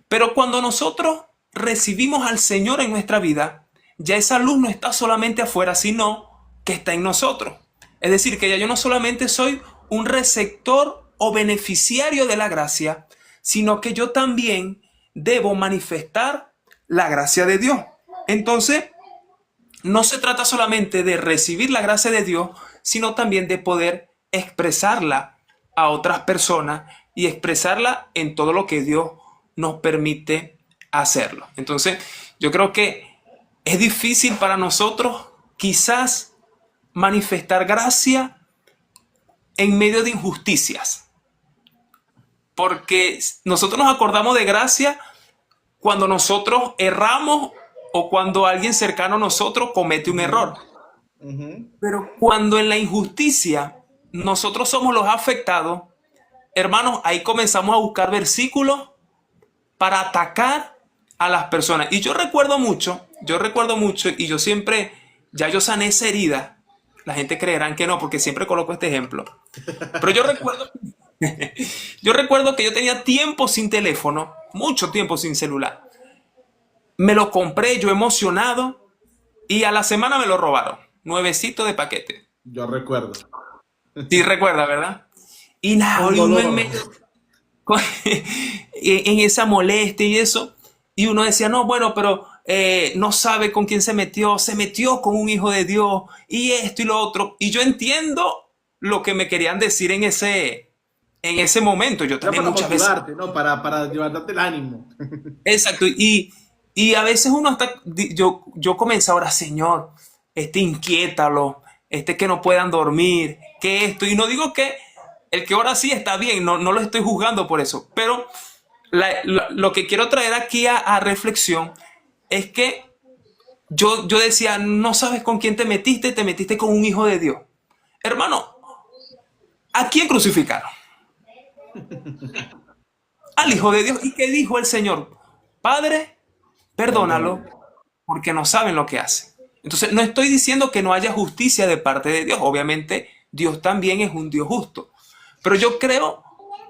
Pero cuando nosotros recibimos al Señor en nuestra vida, ya esa luz no está solamente afuera, sino que está en nosotros. Es decir, que ya yo no solamente soy un receptor o beneficiario de la gracia, sino que yo también debo manifestar la gracia de Dios. Entonces, no se trata solamente de recibir la gracia de Dios, sino también de poder expresarla a otras personas y expresarla en todo lo que Dios nos permite hacerlo. Entonces, yo creo que es difícil para nosotros quizás manifestar gracia en medio de injusticias, porque nosotros nos acordamos de gracia cuando nosotros erramos o cuando alguien cercano a nosotros comete un error. Ujú. Pero cuando en la injusticia nosotros somos los afectados, hermanos, ahí comenzamos a buscar versículos para atacar a las personas. Y yo recuerdo mucho, y yo siempre, ya yo sané esa herida. La gente creerán que no, porque siempre coloco este ejemplo. Pero yo recuerdo que yo tenía tiempo sin teléfono, mucho tiempo sin celular. Me lo compré yo emocionado y a la semana me lo robaron. Nuevecito de paquete. Yo recuerdo. Sí recuerda, ¿verdad? Y nada, Con y uno dolor. en esa molestia y eso, y uno decía, no, bueno, pero no sabe con quién se metió con un hijo de Dios, y esto y lo otro. Y yo entiendo lo que me querían decir en ese momento. Yo Era también para muchas veces. motivarte, ¿no? Para levantarte el ánimo. Exacto. Y a veces uno hasta, yo comencé ahora, Señor, inquiétalo, que no puedan dormir, que esto. Y no digo que el que ora sí está bien, no, no lo estoy juzgando por eso. Pero lo que quiero traer aquí a reflexión es que yo decía, no sabes con quién te metiste con un hijo de Dios. Hermano, ¿a quién crucificaron? Al hijo de Dios. ¿Y qué dijo el Señor? Padre, perdónalo Perdón. porque no saben lo que hacen. Entonces, no estoy diciendo que no haya justicia de parte de Dios. Obviamente, Dios también es un Dios justo. Pero yo creo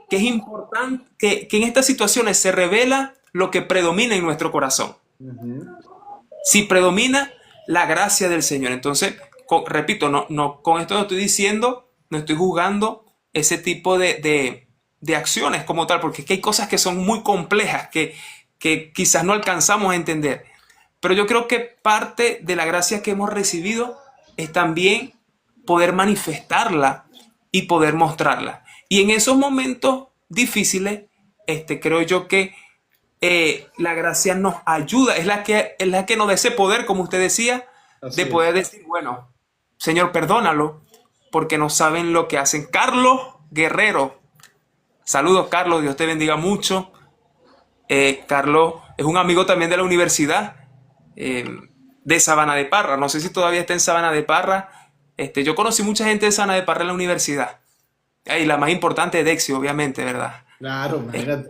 que es importante que en estas situaciones se revela lo que predomina en nuestro corazón. Ujú. Si predomina la gracia del Señor. Entonces, repito, con esto no estoy diciendo, no estoy juzgando ese tipo de acciones como tal, porque es que hay cosas que son muy complejas que quizás no alcanzamos a entender. Pero yo creo que parte de la gracia que hemos recibido es también poder manifestarla y poder mostrarla. Y en esos momentos difíciles, creo yo que la gracia nos ayuda, es la que nos da ese poder, como usted decía, de Así poder es. decir, bueno, Señor, perdónalo, porque no saben lo que hacen. Carlos Guerrero, saludos Carlos, Dios te bendiga mucho. Carlos es un amigo también de la universidad, eh, de Sabana de Parra. No sé si todavía está en Sabana de Parra. Yo conocí mucha gente de Sabana de Parra en la universidad. Y la más importante es Dexi, obviamente, ¿verdad? Claro, Eh, imagínate.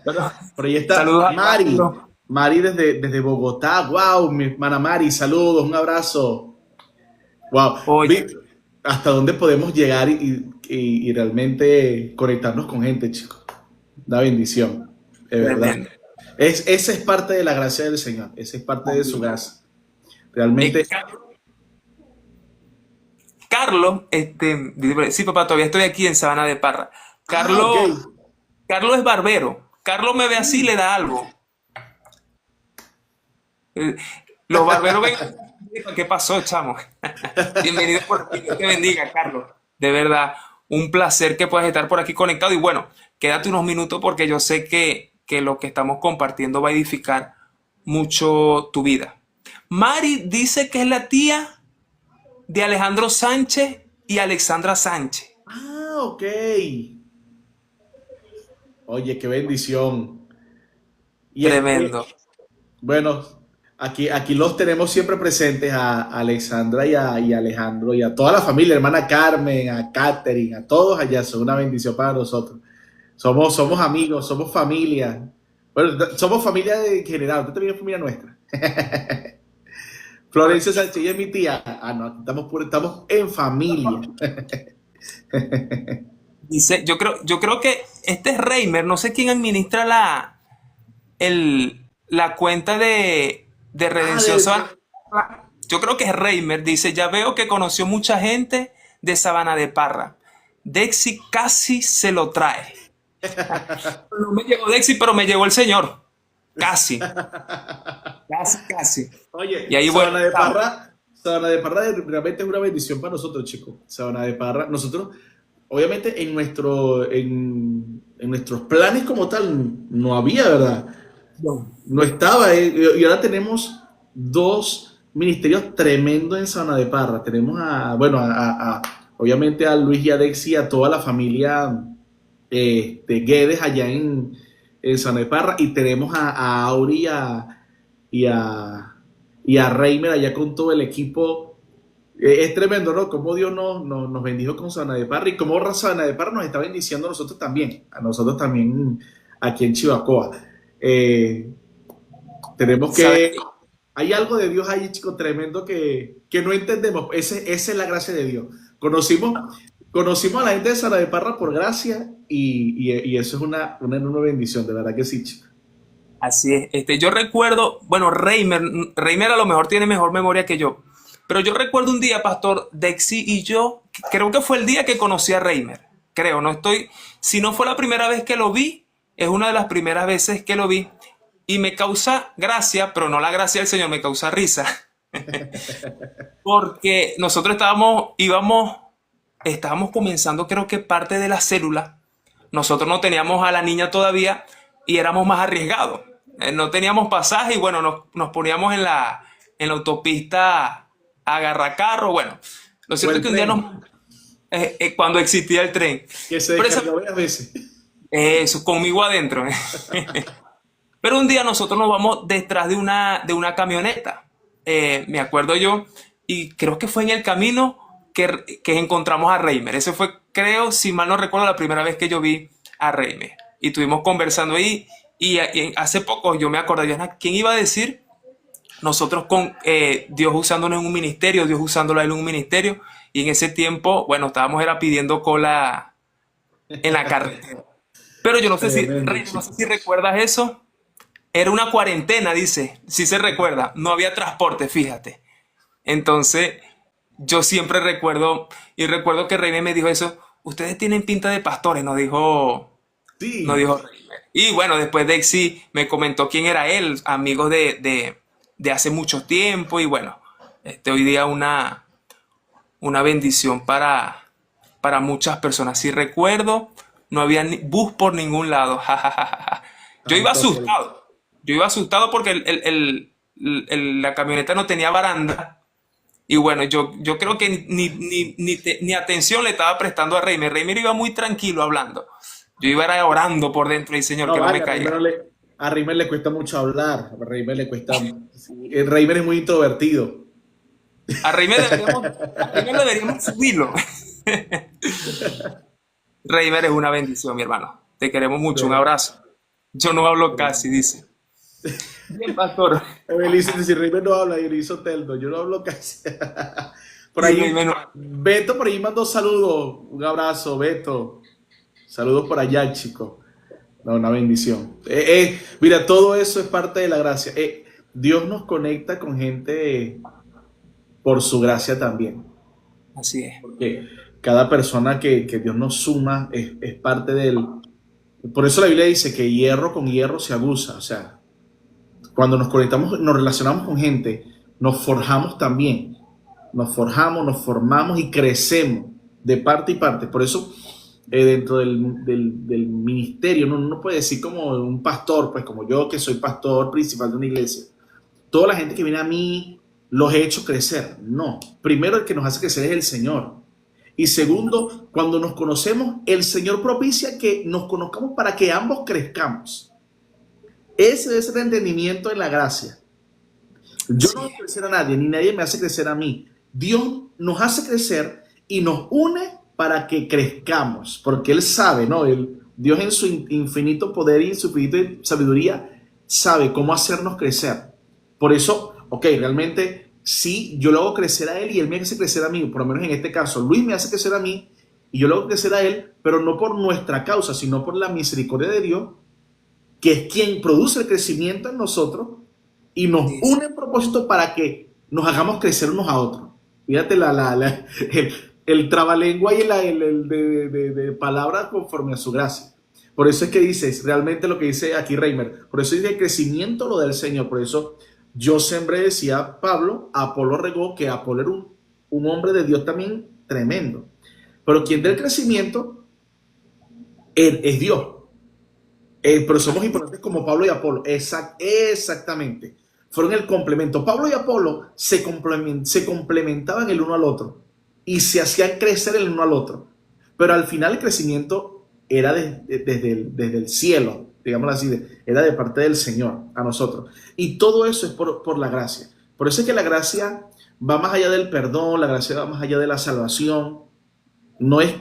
pero, Por ahí está saludos a Mari. Carlos. Mari desde Bogotá. Wow, mi hermana Mari, saludos, un abrazo. Wow. Oye, ¿Hasta dónde podemos llegar y realmente conectarnos con gente, chicos? Una bendición, de verdad. tremendo. Esa es parte de la gracia del Señor. Esa es parte de su gracia. Eh, Realmente. Car- Carlos, sí, papá, todavía estoy aquí en Sabana de Parra. Ah, ok. Carlos es barbero. Carlos me ve así y le da algo. Eh, Los barberos ven, ¿qué pasó, chamo? Bienvenido por aquí, Dios te bendiga, Carlos. De verdad, un placer que puedas estar por aquí conectado. Y bueno, quédate unos minutos porque yo sé que lo que estamos compartiendo va a edificar mucho tu vida. Mari dice que es la tía de Alejandro Sánchez y Alexandra Sánchez. Ah, ok. Oye, qué bendición. Y Tremendo. bueno, aquí los tenemos siempre presentes a Alexandra y a Alejandro y a toda la familia, hermana Carmen, a Catherine, a todos allá. Son una bendición para nosotros. Somos amigos, somos familia. Bueno, somos familia en general. Usted también es familia nuestra. Florencia Sánchez, ella es mi tía. Ah, no, estamos en familia. Dice, yo creo que este es Reimer, no sé quién administra la cuenta de Ah, Redención Sabana. Yo creo que es Reimer. Dice, ya veo que conoció mucha gente de Sabana de Parra. Dexy casi se lo trae. No me llegó Dexy, pero me llegó el señor. Casi, casi, casi. Oye, Y ahí, bueno, estamos. Sabana de Parra realmente es una bendición para nosotros, chicos. Sabana de Parra, nosotros, obviamente, en nuestros planes como tal, no había, ¿verdad? No. No estaba. Y ahora tenemos dos ministerios tremendos en Sabana de Parra. Tenemos bueno, obviamente a Luis y a Dexy, a toda la familia de Guedes allá en Sabana de Parra. Y tenemos a Auri y a, y a Reimer allá con todo el equipo. Es tremendo, ¿no? Cómo Dios nos bendijo con Sabana de Parra y cómo Sabana de Parra nos está bendiciendo a nosotros también aquí en Chivacoa. Eh, tenemos ¿Sabes que, qué? hay algo de Dios ahí, chicos, tremendo que no entendemos. Esa es la gracia de Dios. Conocimos a la gente de Sabana de Parra por gracia y eso es una enorme bendición, de verdad que sí, chicos. Así es. Yo recuerdo, bueno, Reimer a lo mejor tiene mejor memoria que yo, pero yo recuerdo un día, Pastor Dexy y yo, creo que fue el día que conocí a Reimer. Creo, no estoy, si no fue la primera vez que lo vi, es una de las primeras veces que lo vi y me causa gracia, pero no la gracia del Señor, me causa risa, porque nosotros estábamos comenzando, creo que parte de la célula. Nosotros no teníamos a la niña todavía y éramos más arriesgados. No teníamos pasaje y bueno, nos poníamos en la autopista a agarrar carro. Bueno, lo O cierto es el que un día tren, cuando existía el tren, que se pero descargó varias veces. eso, conmigo adentro. Pero un día nosotros nos vamos detrás de una camioneta, me acuerdo yo, y creo que fue en el camino que encontramos a Reimer. Ese fue, creo, si mal no recuerdo, la primera vez que yo vi a Reimer. Y estuvimos conversando ahí, y hace poco yo me acordé, yo, ¿quién iba a decir? Nosotros con Dios usándonos en un ministerio, Dios usándolo a él en un ministerio, y en ese tiempo, bueno, estábamos era pidiendo cola en la carretera. Pero yo no sé si, Tremendo, Rey, no sé chicos. si recuerdas eso. Era una cuarentena, dice, si se recuerda, no había transporte, fíjate. Entonces, yo siempre recuerdo que Reina me dijo eso, ustedes tienen pinta de pastores, nos dijo Sí, Reina. Y bueno, después Dexy me comentó quién era él, amigos de hace mucho tiempo, y bueno, hoy día una bendición para muchas personas. Si recuerdo, no había bus por ningún lado. Ja. Yo iba tanto así. asustado. Yo iba asustado porque la camioneta no tenía baranda. Y bueno, yo creo que ni atención le estaba prestando a Reimer. Reimer iba muy tranquilo hablando. Yo iba era orando por dentro y Señor, No, que no me vale, caiga. A Reimer le cuesta mucho hablar. A Reimer le cuesta. El Reimer es muy introvertido. A Reimer deberíamos subirlo. Reimer es una bendición, mi hermano. Te queremos mucho. Un De- abrazo. Yo no hablo de- casi, dice. Bien, pastor. Él dice, si Reimer no habla, y le hizo Teldo. Yo no hablo casi. Por Y ahí, Reimer no. Beto por ahí mandó saludos. Un abrazo, Beto. Saludos por allá, chico. No, una bendición. Mira, todo eso es parte de la gracia. Dios nos conecta con gente por su gracia también. Así es. Porque cada persona que Dios nos suma es parte del. Por eso la Biblia dice que hierro con hierro se abusa. O sea, cuando nos conectamos, nos relacionamos con gente, nos forjamos también. Nos forjamos, nos formamos y crecemos de parte y parte. Por eso, dentro del ministerio, no puede decir como un pastor, pues como yo que soy pastor principal de una iglesia. Toda la gente que viene a mí los he hecho crecer. No. Primero, el que nos hace crecer es el Señor. Y segundo, cuando nos conocemos, el Señor propicia que nos conozcamos para que ambos crezcamos. Ese es el entendimiento de la gracia. Yo no Así hago es. crecer a nadie, ni nadie me hace crecer a mí. Dios nos hace crecer y nos une para que crezcamos, porque Él sabe, ¿no? Dios en su infinito poder y en su infinita sabiduría sabe cómo hacernos crecer. Por eso, ok, realmente sí, yo lo hago crecer a Él y Él me hace crecer a mí, por lo menos en este caso, Luis me hace crecer a mí y yo lo hago crecer a Él, pero no por nuestra causa, sino por la misericordia de Dios, que es quien produce el crecimiento en nosotros y nos Sí, sí. une en propósito para que nos hagamos crecer unos a otros. Fíjate el trabalengua y de palabras conforme a su gracia. Por eso es que dices, realmente lo que dice aquí Reimer, por eso dice el crecimiento lo del Señor, por eso Yo sembré, decía Pablo, Apolo regó, que Apolo era un hombre de Dios también tremendo. Pero quien da el crecimiento es Dios. Pero somos importantes como Pablo y Apolo. Exactamente. Fueron el complemento. Pablo y Apolo se complementaban el uno al otro y se hacían crecer el uno al otro. Pero al final el crecimiento era desde el cielo, digámoslo así, era de parte del Señor a nosotros. Y todo eso es por la gracia. Por eso es que la gracia va más allá del perdón, la gracia va más allá de la salvación. No es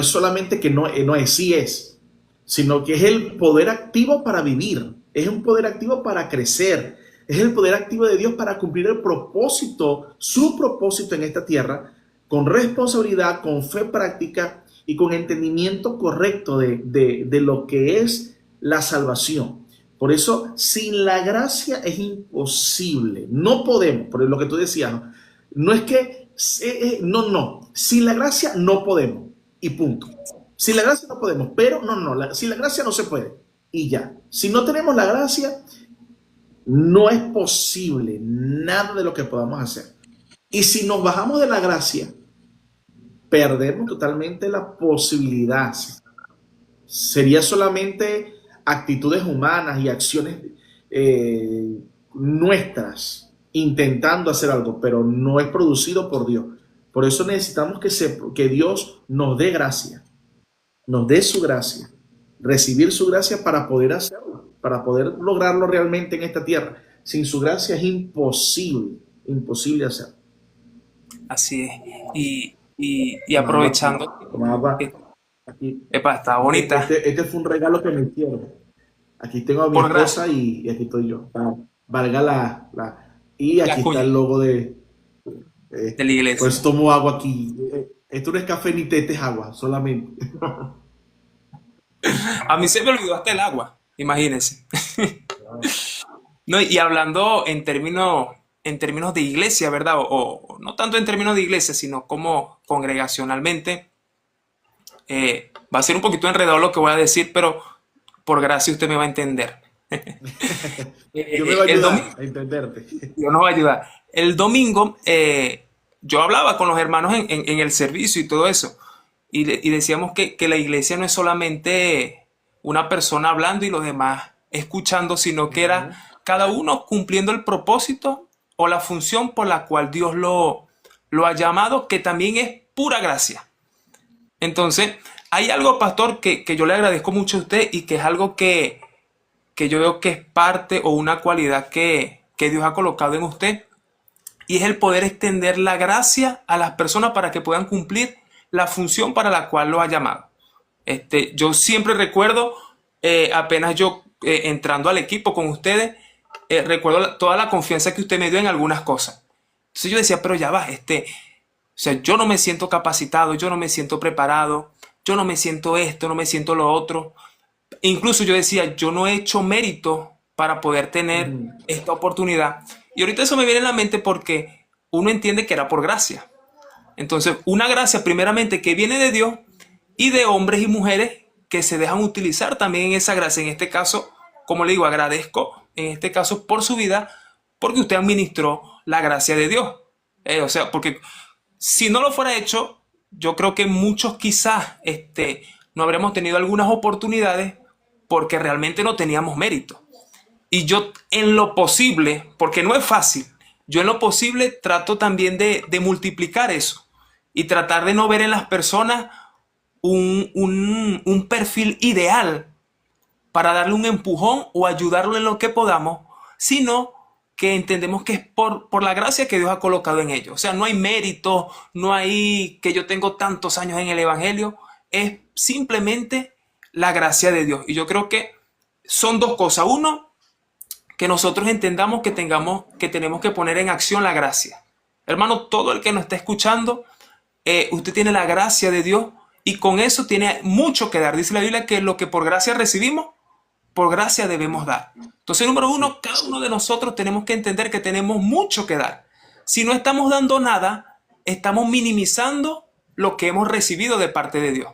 solamente que no es, sí es, sino que es el poder activo para vivir, es un poder activo para crecer, es el poder activo de Dios para cumplir el propósito, su propósito en esta tierra, con responsabilidad, con fe práctica y con entendimiento correcto de lo que es la salvación. Por eso, sin la gracia es imposible, no podemos, por lo que tú decías, no es que, no, sin la gracia no podemos y punto. Sin la gracia no podemos, pero sin la gracia no se puede. Y ya. Si no tenemos la gracia, no es posible nada de lo que podamos hacer. Y si nos bajamos de la gracia, perdemos totalmente la posibilidad. Sería solamente actitudes humanas y acciones nuestras intentando hacer algo, pero no es producido por Dios. Por eso necesitamos que Dios nos dé gracia, nos dé su gracia, recibir su gracia para poder hacerlo, para poder lograrlo realmente en esta tierra. Sin su gracia es imposible hacerlo. Así es. Y Toma agua aquí, aprovechando, toma agua que, aquí. epa, está bonita. Este fue un regalo que me hicieron. Aquí tengo a mi Por gracia, esposa y aquí estoy yo. Valga y la aquí está cuña el logo de la por eso iglesia. tomo agua aquí. Esto no es café ni té, este es agua, solamente. A mí se me olvidó hasta el agua, imagínense. No, y hablando en términos de iglesia, ¿verdad? O no tanto en términos de iglesia, sino como congregacionalmente, va a ser un poquito enredado lo que voy a decir, pero por gracia usted me va a entender. Yo me va a El domingo, ayudar a entenderte. Dios nos va a ayudar. El domingo, yo hablaba con los hermanos en el servicio y todo eso, y decíamos que la iglesia no es solamente una persona hablando y los demás escuchando, sino que era Ujú. cada uno cumpliendo el propósito o la función por la cual Dios lo ha llamado, que también es pura gracia. Entonces, hay algo, pastor, que yo le agradezco mucho a usted y que es algo que yo veo que es parte o una cualidad que Dios ha colocado en usted, y es el poder extender la gracia a las personas para que puedan cumplir la función para la cual lo ha llamado. Yo siempre recuerdo, apenas yo entrando al equipo con ustedes, recuerdo toda la confianza que usted me dio en algunas cosas. Entonces yo decía, pero ya va, o sea, yo no me siento capacitado, yo no me siento preparado, yo no me siento esto, no me siento lo otro. Incluso yo decía, yo no he hecho mérito para poder tener Ujú. esta oportunidad. Y ahorita eso me viene en la mente porque uno entiende que era por gracia. Entonces, una gracia primeramente que viene de Dios y de hombres y mujeres que se dejan utilizar también en esa gracia. En este caso, como le digo, agradezco en este caso por su vida, porque usted administró la gracia de Dios. O sea, porque si no lo fuera hecho, yo creo que muchos quizás no habríamos tenido algunas oportunidades porque realmente no teníamos mérito. Y yo en lo posible, porque no es fácil, yo en lo posible trato también de multiplicar eso y tratar de no ver en las personas un perfil ideal para darle un empujón o ayudarlo en lo que podamos, sino que entendemos que es por la gracia que Dios ha colocado en ellos. O sea, no hay mérito, no hay que yo tengo tantos años en el Evangelio, es simplemente la gracia de Dios. Y yo creo que son dos cosas. Uno, que nosotros entendamos que tenemos que poner en acción la gracia. Hermano, todo el que nos está escuchando, usted tiene la gracia de Dios y con eso tiene mucho que dar. Dice la Biblia que lo que por gracia recibimos, por gracia debemos dar. Entonces, número uno, Sí, cada uno de nosotros tenemos que entender que tenemos mucho que dar. Si no estamos dando nada, estamos minimizando lo que hemos recibido de parte de Dios.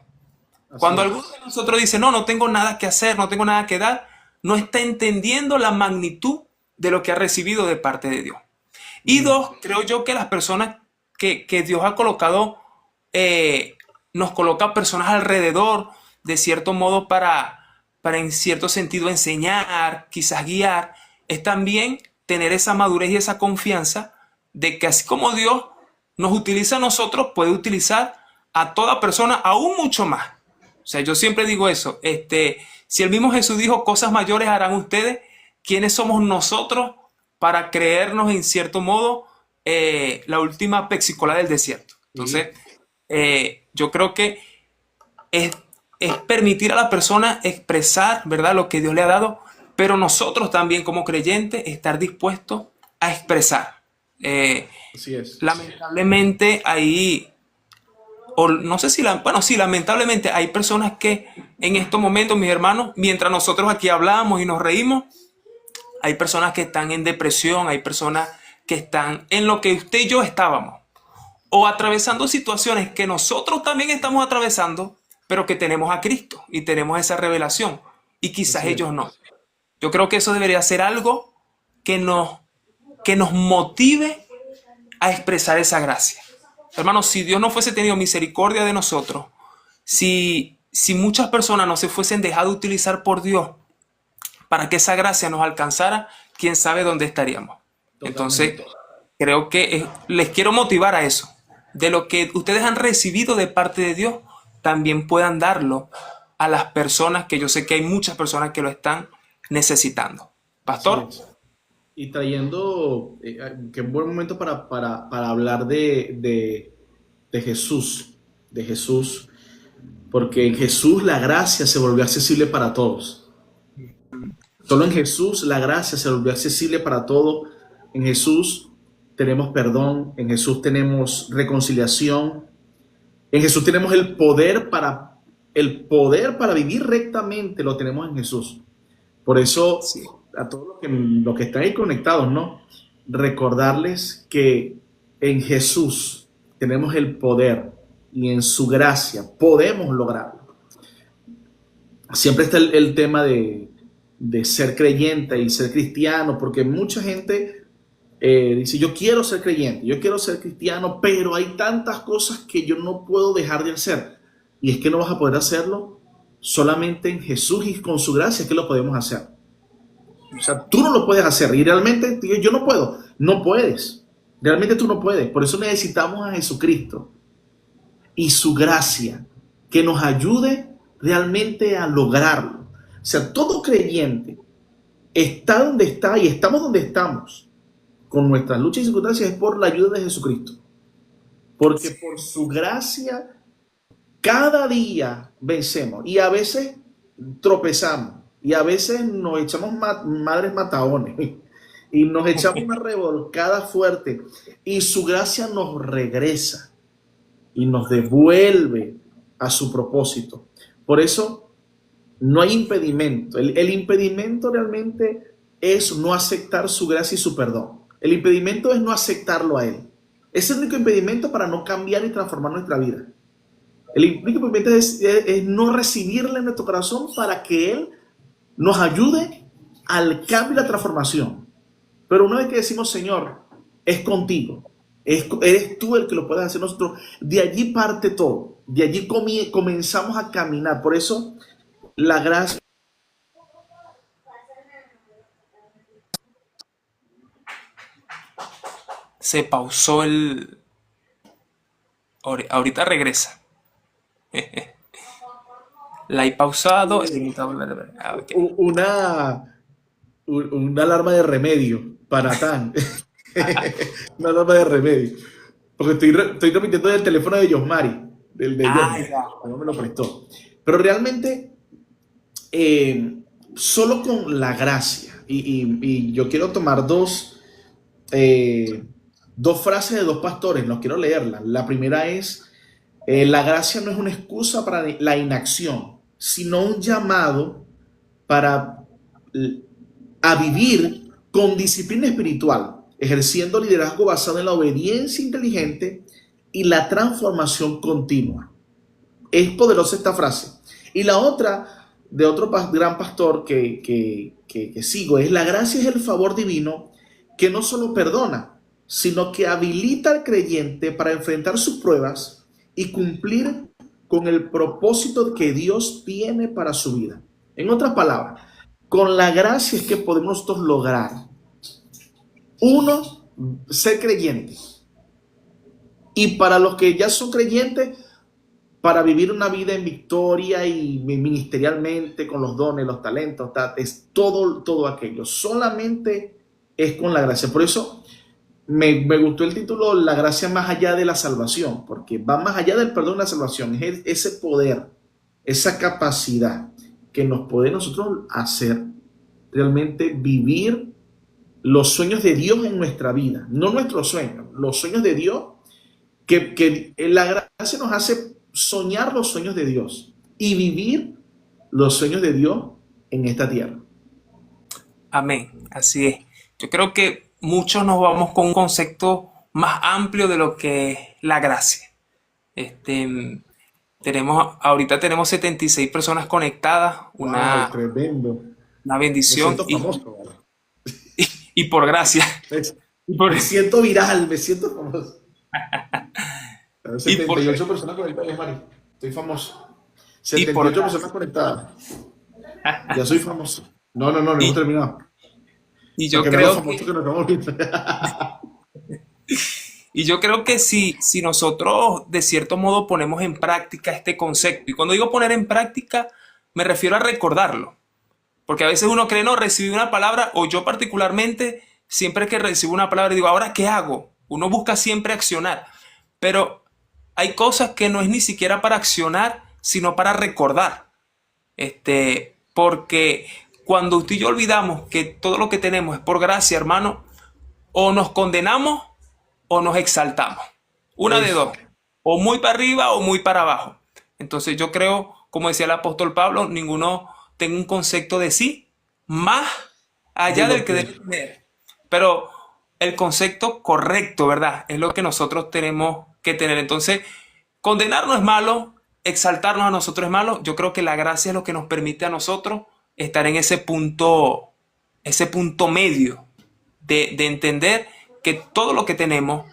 así Cuando alguno es. de nosotros dice, no tengo nada que hacer, no tengo nada que dar, no está entendiendo la magnitud de lo que ha recibido de parte de Dios. Y dos, creo yo que las personas que Dios ha colocado, nos coloca personas alrededor, de cierto modo, para en cierto sentido enseñar, quizás guiar, es también tener esa madurez y esa confianza de que así como Dios nos utiliza a nosotros, puede utilizar a toda persona aún mucho más. O sea, yo siempre digo eso, si el mismo Jesús dijo, cosas mayores harán ustedes, ¿quiénes somos nosotros para creernos en cierto modo la última pexicola del desierto? Entonces, yo creo que es permitir a la persona expresar, ¿verdad?, lo que Dios le ha dado, pero nosotros también como creyentes estar dispuestos a expresar. Así es. Lamentablemente ahí, o no sé si, bueno, sí, lamentablemente hay personas que en estos momentos, mis hermanos, mientras nosotros aquí hablamos y nos reímos, hay personas que están en depresión, hay personas que están en lo que usted y yo estábamos, o atravesando situaciones que nosotros también estamos atravesando, pero que tenemos a Cristo y tenemos esa revelación, y quizás ellos no. Yo creo que eso debería ser algo que nos motive a expresar esa gracia. Hermanos, si Dios no fuese tenido misericordia de nosotros, si muchas personas no se fuesen dejado utilizar por Dios para que esa gracia nos alcanzara, quién sabe dónde estaríamos. Totalmente. Entonces, creo que les quiero motivar a eso. De lo que ustedes han recibido de parte de Dios, también puedan darlo a las personas, que yo sé que hay muchas personas que lo están necesitando. Pastor. Sí. Y trayendo, que es un buen momento para hablar de Jesús, porque en Jesús la gracia se volvió accesible para todos. Solo en Jesús la gracia se volvió accesible para todos. En Jesús tenemos perdón, en Jesús tenemos reconciliación, en Jesús tenemos el poder para vivir rectamente, lo tenemos en Jesús. Por eso, sí, a todos los que están ahí conectados, ¿no?, recordarles que en Jesús tenemos el poder y en su gracia podemos lograrlo. Siempre está el tema de ser creyente y ser cristiano, porque mucha gente dice, yo quiero ser creyente, yo quiero ser cristiano, pero hay tantas cosas que yo no puedo dejar de hacer. Y es que no vas a poder hacerlo solamente en Jesús, y con su gracia es que lo podemos hacer. O sea, tú no lo puedes hacer, y realmente yo no puedo. No puedes. Realmente tú no puedes. Por eso necesitamos a Jesucristo y su gracia que nos ayude realmente a lograrlo. O sea, todo creyente está donde está y estamos donde estamos con nuestras luchas y circunstancias es por la ayuda de Jesucristo. Porque por su gracia cada día vencemos, y a veces tropezamos, y a veces nos echamos madres mataones, y nos echamos una revolcada fuerte, y su gracia nos regresa y nos devuelve a su propósito. Por eso no hay impedimento. El impedimento realmente es no aceptar su gracia y su perdón. El impedimento es no aceptarlo a Él. Es el único impedimento para no cambiar y transformar nuestra vida. El único impedimento es no recibirle en nuestro corazón para que Él nos ayude al cambio y la transformación. Pero una vez que decimos, Señor, es contigo, eres tú el que lo puedes hacer, nosotros, de allí parte todo, de allí comenzamos a caminar. Por eso la gracia. Se pausó ahorita regresa. La he pausado. Okay. Una alarma de remedio para Tan. Una alarma de remedio. Porque estoy repitiendo del teléfono de Yosmari. Del de Yosmari. No me lo prestó. Pero realmente, solo con la gracia. Y yo quiero tomar dos frases de dos pastores. No quiero leerlas. La primera es: la gracia no es una excusa para la inacción, sino un llamado a vivir con disciplina espiritual, ejerciendo liderazgo basado en la obediencia inteligente y la transformación continua. Es poderosa esta frase. Y la otra de otro gran pastor que sigo, es: la gracia es el favor divino que no solo perdona, sino que habilita al creyente para enfrentar sus pruebas y cumplir con el propósito que Dios tiene para su vida. En otras palabras, con la gracia es que podemos nosotros lograr, uno, ser creyentes. Y para los que ya son creyentes, para vivir una vida en victoria y ministerialmente, con los dones, los talentos, es todo aquello. Solamente es con la gracia. Por eso me gustó el título, La gracia más allá de la salvación, porque va más allá del perdón y la salvación. Es ese poder, esa capacidad que nos puede nosotros hacer realmente vivir los sueños de Dios en nuestra vida. No nuestros sueños, los sueños de Dios, que la gracia nos hace soñar los sueños de Dios y vivir los sueños de Dios en esta tierra. Amén, así es. Yo creo que muchos nos vamos con un concepto más amplio de lo que es la gracia. Ahorita tenemos 76 personas conectadas, Wow, tremendo. una Me bendición siento famoso, ¿vale? y por gracia. Me, Y por, me siento viral, me siento famoso. y por, 78 personas conectadas, Mari. Estoy famoso. y por 78 personas conectadas. Ya soy famoso. No hemos y, terminado. y yo Porque no los creo famosos que, que nos estamos viendo. y yo creo que si nosotros de cierto modo ponemos en práctica este concepto, y cuando digo poner en práctica, me refiero a recordarlo. Porque a veces uno cree, no, recibí una palabra, o yo particularmente, siempre que recibo una palabra, digo, ¿ahora qué hago? Uno busca siempre accionar. Pero hay cosas que no es ni siquiera para accionar, sino para recordar. Porque cuando usted y yo olvidamos que todo lo que tenemos es por gracia, hermano, o nos condenamos o nos exaltamos. Una de Eso. dos. O muy para arriba o muy para abajo. Entonces yo creo, como decía el apóstol Pablo, ninguno tenga un concepto de sí más De allá del lo que que. debe tener. Pero el concepto correcto, ¿verdad? Es lo que nosotros tenemos que tener. Entonces, condenarnos es malo, exaltarnos a nosotros es malo. Yo creo que la gracia es lo que nos permite a nosotros estar en ese punto medio de entender que todo lo que tenemos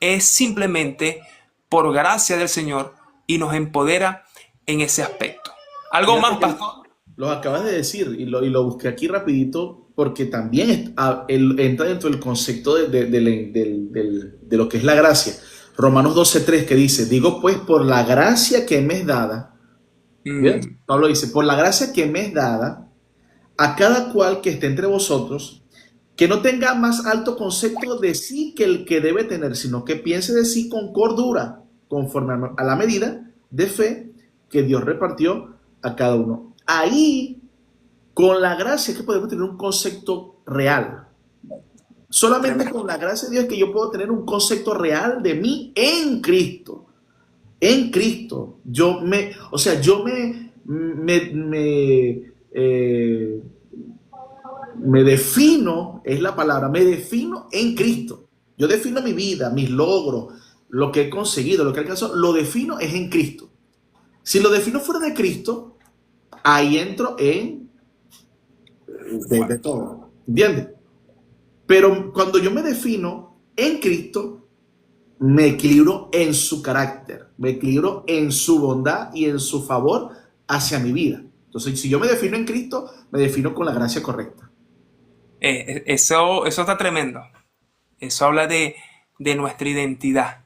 es simplemente por gracia del Señor y nos empodera en ese aspecto. ¿Algo Fíjate más, que pastor? lo acabas de decir y lo busqué aquí rapidito porque también entra dentro del concepto de lo que es la gracia. Romanos 12:3 que dice: digo pues, por la gracia que me es dada, ¿bien? Mm, Pablo dice: por la gracia que me es dada, a cada cual que esté entre vosotros, que no tenga más alto concepto de sí que el que debe tener, sino que piense de sí con cordura, conforme a la medida de fe que Dios repartió a cada uno. Ahí, con la gracia, es que podemos tener un concepto real. Solamente tremendo. con la gracia de Dios es que yo puedo tener un concepto real de mí en Cristo. En Cristo. Me defino, es la palabra, me defino en Cristo. Yo defino mi vida, mis logros, lo que he conseguido, lo que he alcanzado, lo defino es en Cristo. Si lo defino fuera de Cristo, ahí entro en de todo. ¿Entiendes? Pero cuando yo me defino en Cristo, me equilibro en su carácter, me equilibro en su bondad y en su favor hacia mi vida. Entonces, si yo me defino en Cristo, me defino con la gracia correcta. Eso está tremendo. Eso habla de nuestra identidad.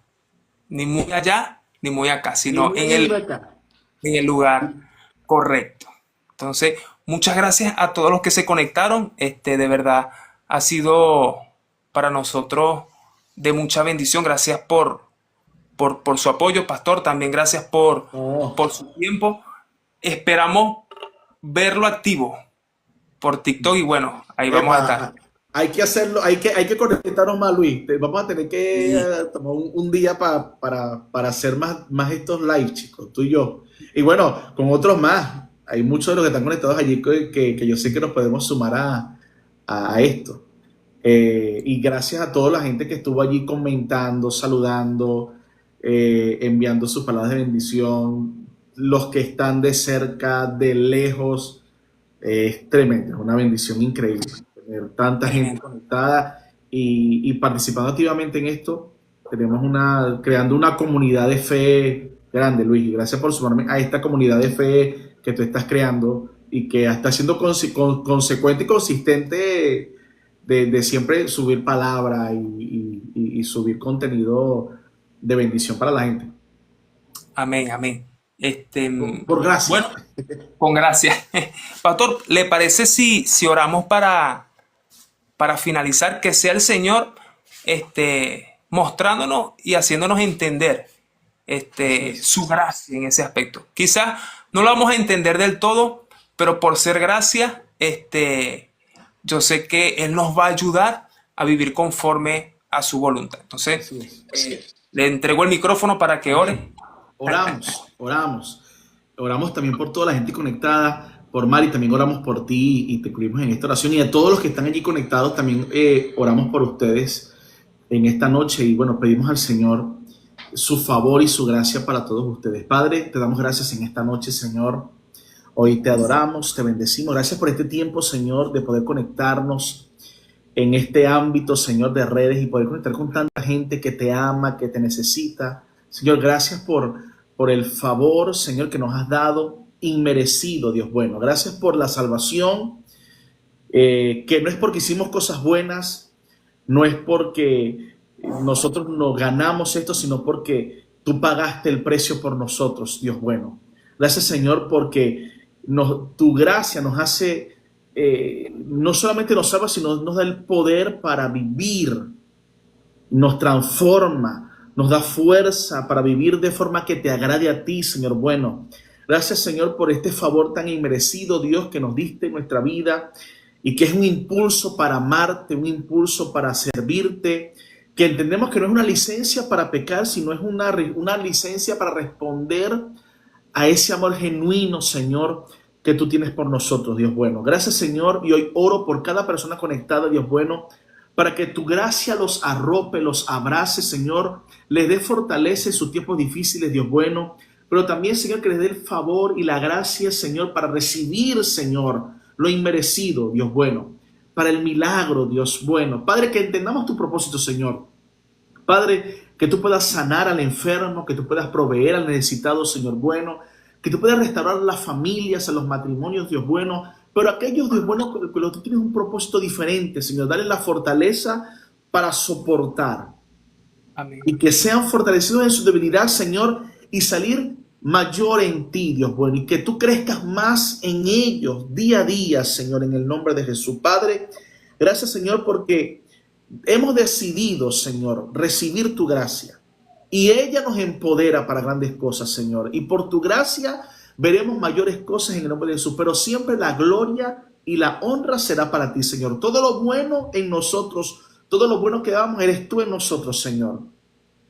Ni muy allá, ni muy acá, Ni sino muy allá ni muy acá. en el lugar correcto. Entonces, muchas gracias a todos los que se conectaron. De verdad ha sido para nosotros de mucha bendición. Gracias por su apoyo, pastor. También gracias Oh, por su tiempo. Esperamos verlo activo por TikTok y bueno, ahí vamos a estar. epa, hay que hacerlo, hay que conectarnos más, Luis. Vamos a tener que Y tomar un día para hacer más estos live, chicos, tú y yo. Y bueno, con otros más. Hay muchos de los que están conectados allí que yo sé que nos podemos sumar a esto. Y gracias a toda la gente que estuvo allí comentando, saludando, enviando sus palabras de bendición, los que están de cerca, de lejos. Es tremendo, es una bendición increíble tener tanta gente Tremendo. conectada y participando activamente en esto. Creando una comunidad de fe grande, Luis. Y gracias por sumarme a esta comunidad de fe que tú estás creando y que está siendo consecuente y consistente de siempre subir palabra y subir contenido de bendición para la gente. Amén, amén. Por gracia. Bueno, con gracias. Pastor, ¿le parece si oramos para finalizar? Que sea el Señor mostrándonos y haciéndonos entender Así es. su gracia en ese aspecto. Quizás no lo vamos a entender del todo, pero por ser gracia, yo sé que Él nos va a ayudar a vivir conforme a su voluntad. Entonces, Así es. le entrego el micrófono para que ore. Amén. Oramos. Oramos también por toda la gente conectada, por Mari, también oramos por ti y te incluimos en esta oración y a todos los que están allí conectados también oramos por ustedes en esta noche y bueno, pedimos al Señor su favor y su gracia para todos ustedes. Padre, te damos gracias en esta noche, Señor. Hoy te adoramos, te bendecimos. Gracias por este tiempo, Señor, de poder conectarnos en este ámbito, Señor, de redes y poder conectar con tanta gente que te ama, que te necesita. Señor, gracias por el favor, Señor, que nos has dado inmerecido, Dios bueno. Gracias por la salvación, que no es porque hicimos cosas buenas, no es porque nosotros nos ganamos esto, sino porque tú pagaste el precio por nosotros, Dios bueno. Gracias, Señor, porque tu gracia nos hace, no solamente nos salva, sino nos da el poder para vivir, nos transforma, nos da fuerza para vivir de forma que te agrade a ti, Señor bueno. Gracias, Señor, por este favor tan inmerecido, Dios, que nos diste en nuestra vida y que es un impulso para amarte, un impulso para servirte, que entendemos que no es una licencia para pecar, sino es una licencia para responder a ese amor genuino, Señor, que tú tienes por nosotros, Dios bueno. Gracias, Señor, y hoy oro por cada persona conectada, Dios bueno, para que tu gracia los arrope, los abrace, Señor, les dé fortaleza en sus tiempos difíciles, Dios bueno, pero también, Señor, que les dé el favor y la gracia, Señor, para recibir, Señor, lo inmerecido, Dios bueno, para el milagro, Dios bueno. Padre, que entendamos tu propósito, Señor. Padre, que tú puedas sanar al enfermo, que tú puedas proveer al necesitado, Señor bueno, que tú puedas restaurar las familias, a los matrimonios, Dios bueno, pero aquellos, Dios bueno, que tú tienes un propósito diferente, Señor, dale la fortaleza para soportar Amén. y que sean fortalecidos en su debilidad, Señor, y salir mayor en ti, Dios bueno, y que tú crezcas más en ellos día a día, Señor, en el nombre de Jesús. Padre, gracias, Señor, porque hemos decidido, Señor, recibir tu gracia y ella nos empodera para grandes cosas, Señor. Y por tu gracia veremos mayores cosas en el nombre de Jesús, pero siempre la gloria y la honra será para ti, Señor. Todo lo bueno en nosotros, todo lo bueno que damos, eres tú en nosotros, Señor.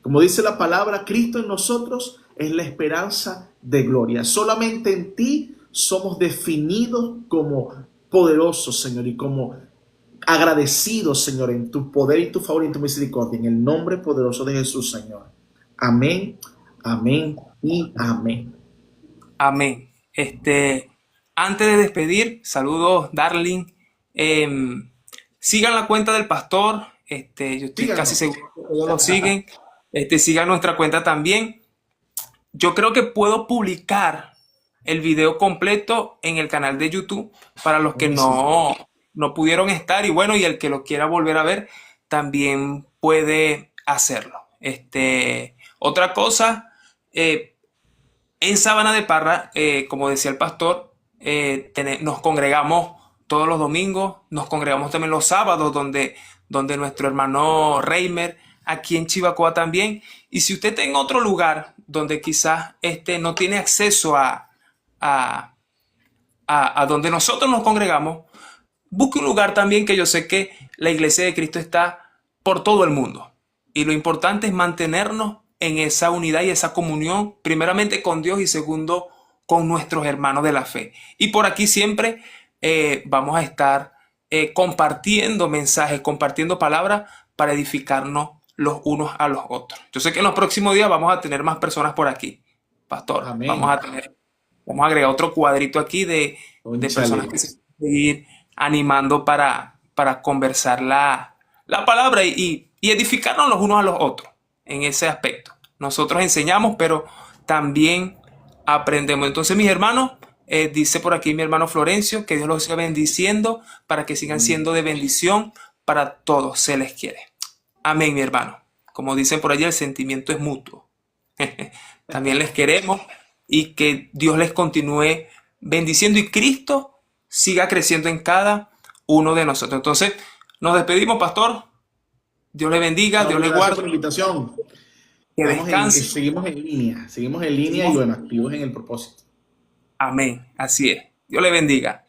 Como dice la palabra, Cristo en nosotros es la esperanza de gloria. Solamente en ti somos definidos como poderosos, Señor, y como agradecidos, Señor, en tu poder y tu favor y en tu misericordia, en el nombre poderoso de Jesús, Señor. Amén, amén y amén. Amén. Antes de despedir, saludos, Darling. Sigan la cuenta del pastor. Yo estoy casi Síganos. seguro que todos lo siguen. Sigan nuestra cuenta también. Yo creo que puedo publicar el video completo en el canal de YouTube para los que Sí. no pudieron estar. Y bueno, y el que lo quiera volver a ver, también puede hacerlo. Otra cosa, en Sabana de Parra, como decía el pastor, nos congregamos todos los domingos, nos congregamos también los sábados, donde nuestro hermano Reimer, aquí en Chivacoa también. Y si usted está en otro lugar donde quizás no tiene acceso a, a donde nosotros nos congregamos, busque un lugar también, que yo sé que la Iglesia de Cristo está por todo el mundo. Y lo importante es mantenernos en esa unidad y esa comunión, primeramente con Dios y segundo con nuestros hermanos de la fe. Y por aquí siempre vamos a estar compartiendo mensajes, compartiendo palabras para edificarnos los unos a los otros. Yo sé que en los próximos días vamos a tener más personas por aquí, pastor. Amén. Vamos a agregar otro cuadrito aquí de personas Cónchale. que se seguir animando para conversar la palabra y edificarnos los unos a los otros en ese aspecto. Nosotros enseñamos, pero también aprendemos. Entonces, mis hermanos, dice por aquí mi hermano Florencio, que Dios los siga bendiciendo para que sigan siendo de bendición para todos. Se les quiere. Amén, mi hermano. Como dicen por allí, el sentimiento es mutuo. También les queremos y que Dios les continúe bendiciendo y Cristo siga creciendo en cada uno de nosotros. Entonces, nos despedimos, pastor. Dios le bendiga, No, Dios le muchas gracias por guarde, la invitación. que descanse. Seguimos en línea y bueno, activos en el propósito. Amén. Así es. Dios le bendiga.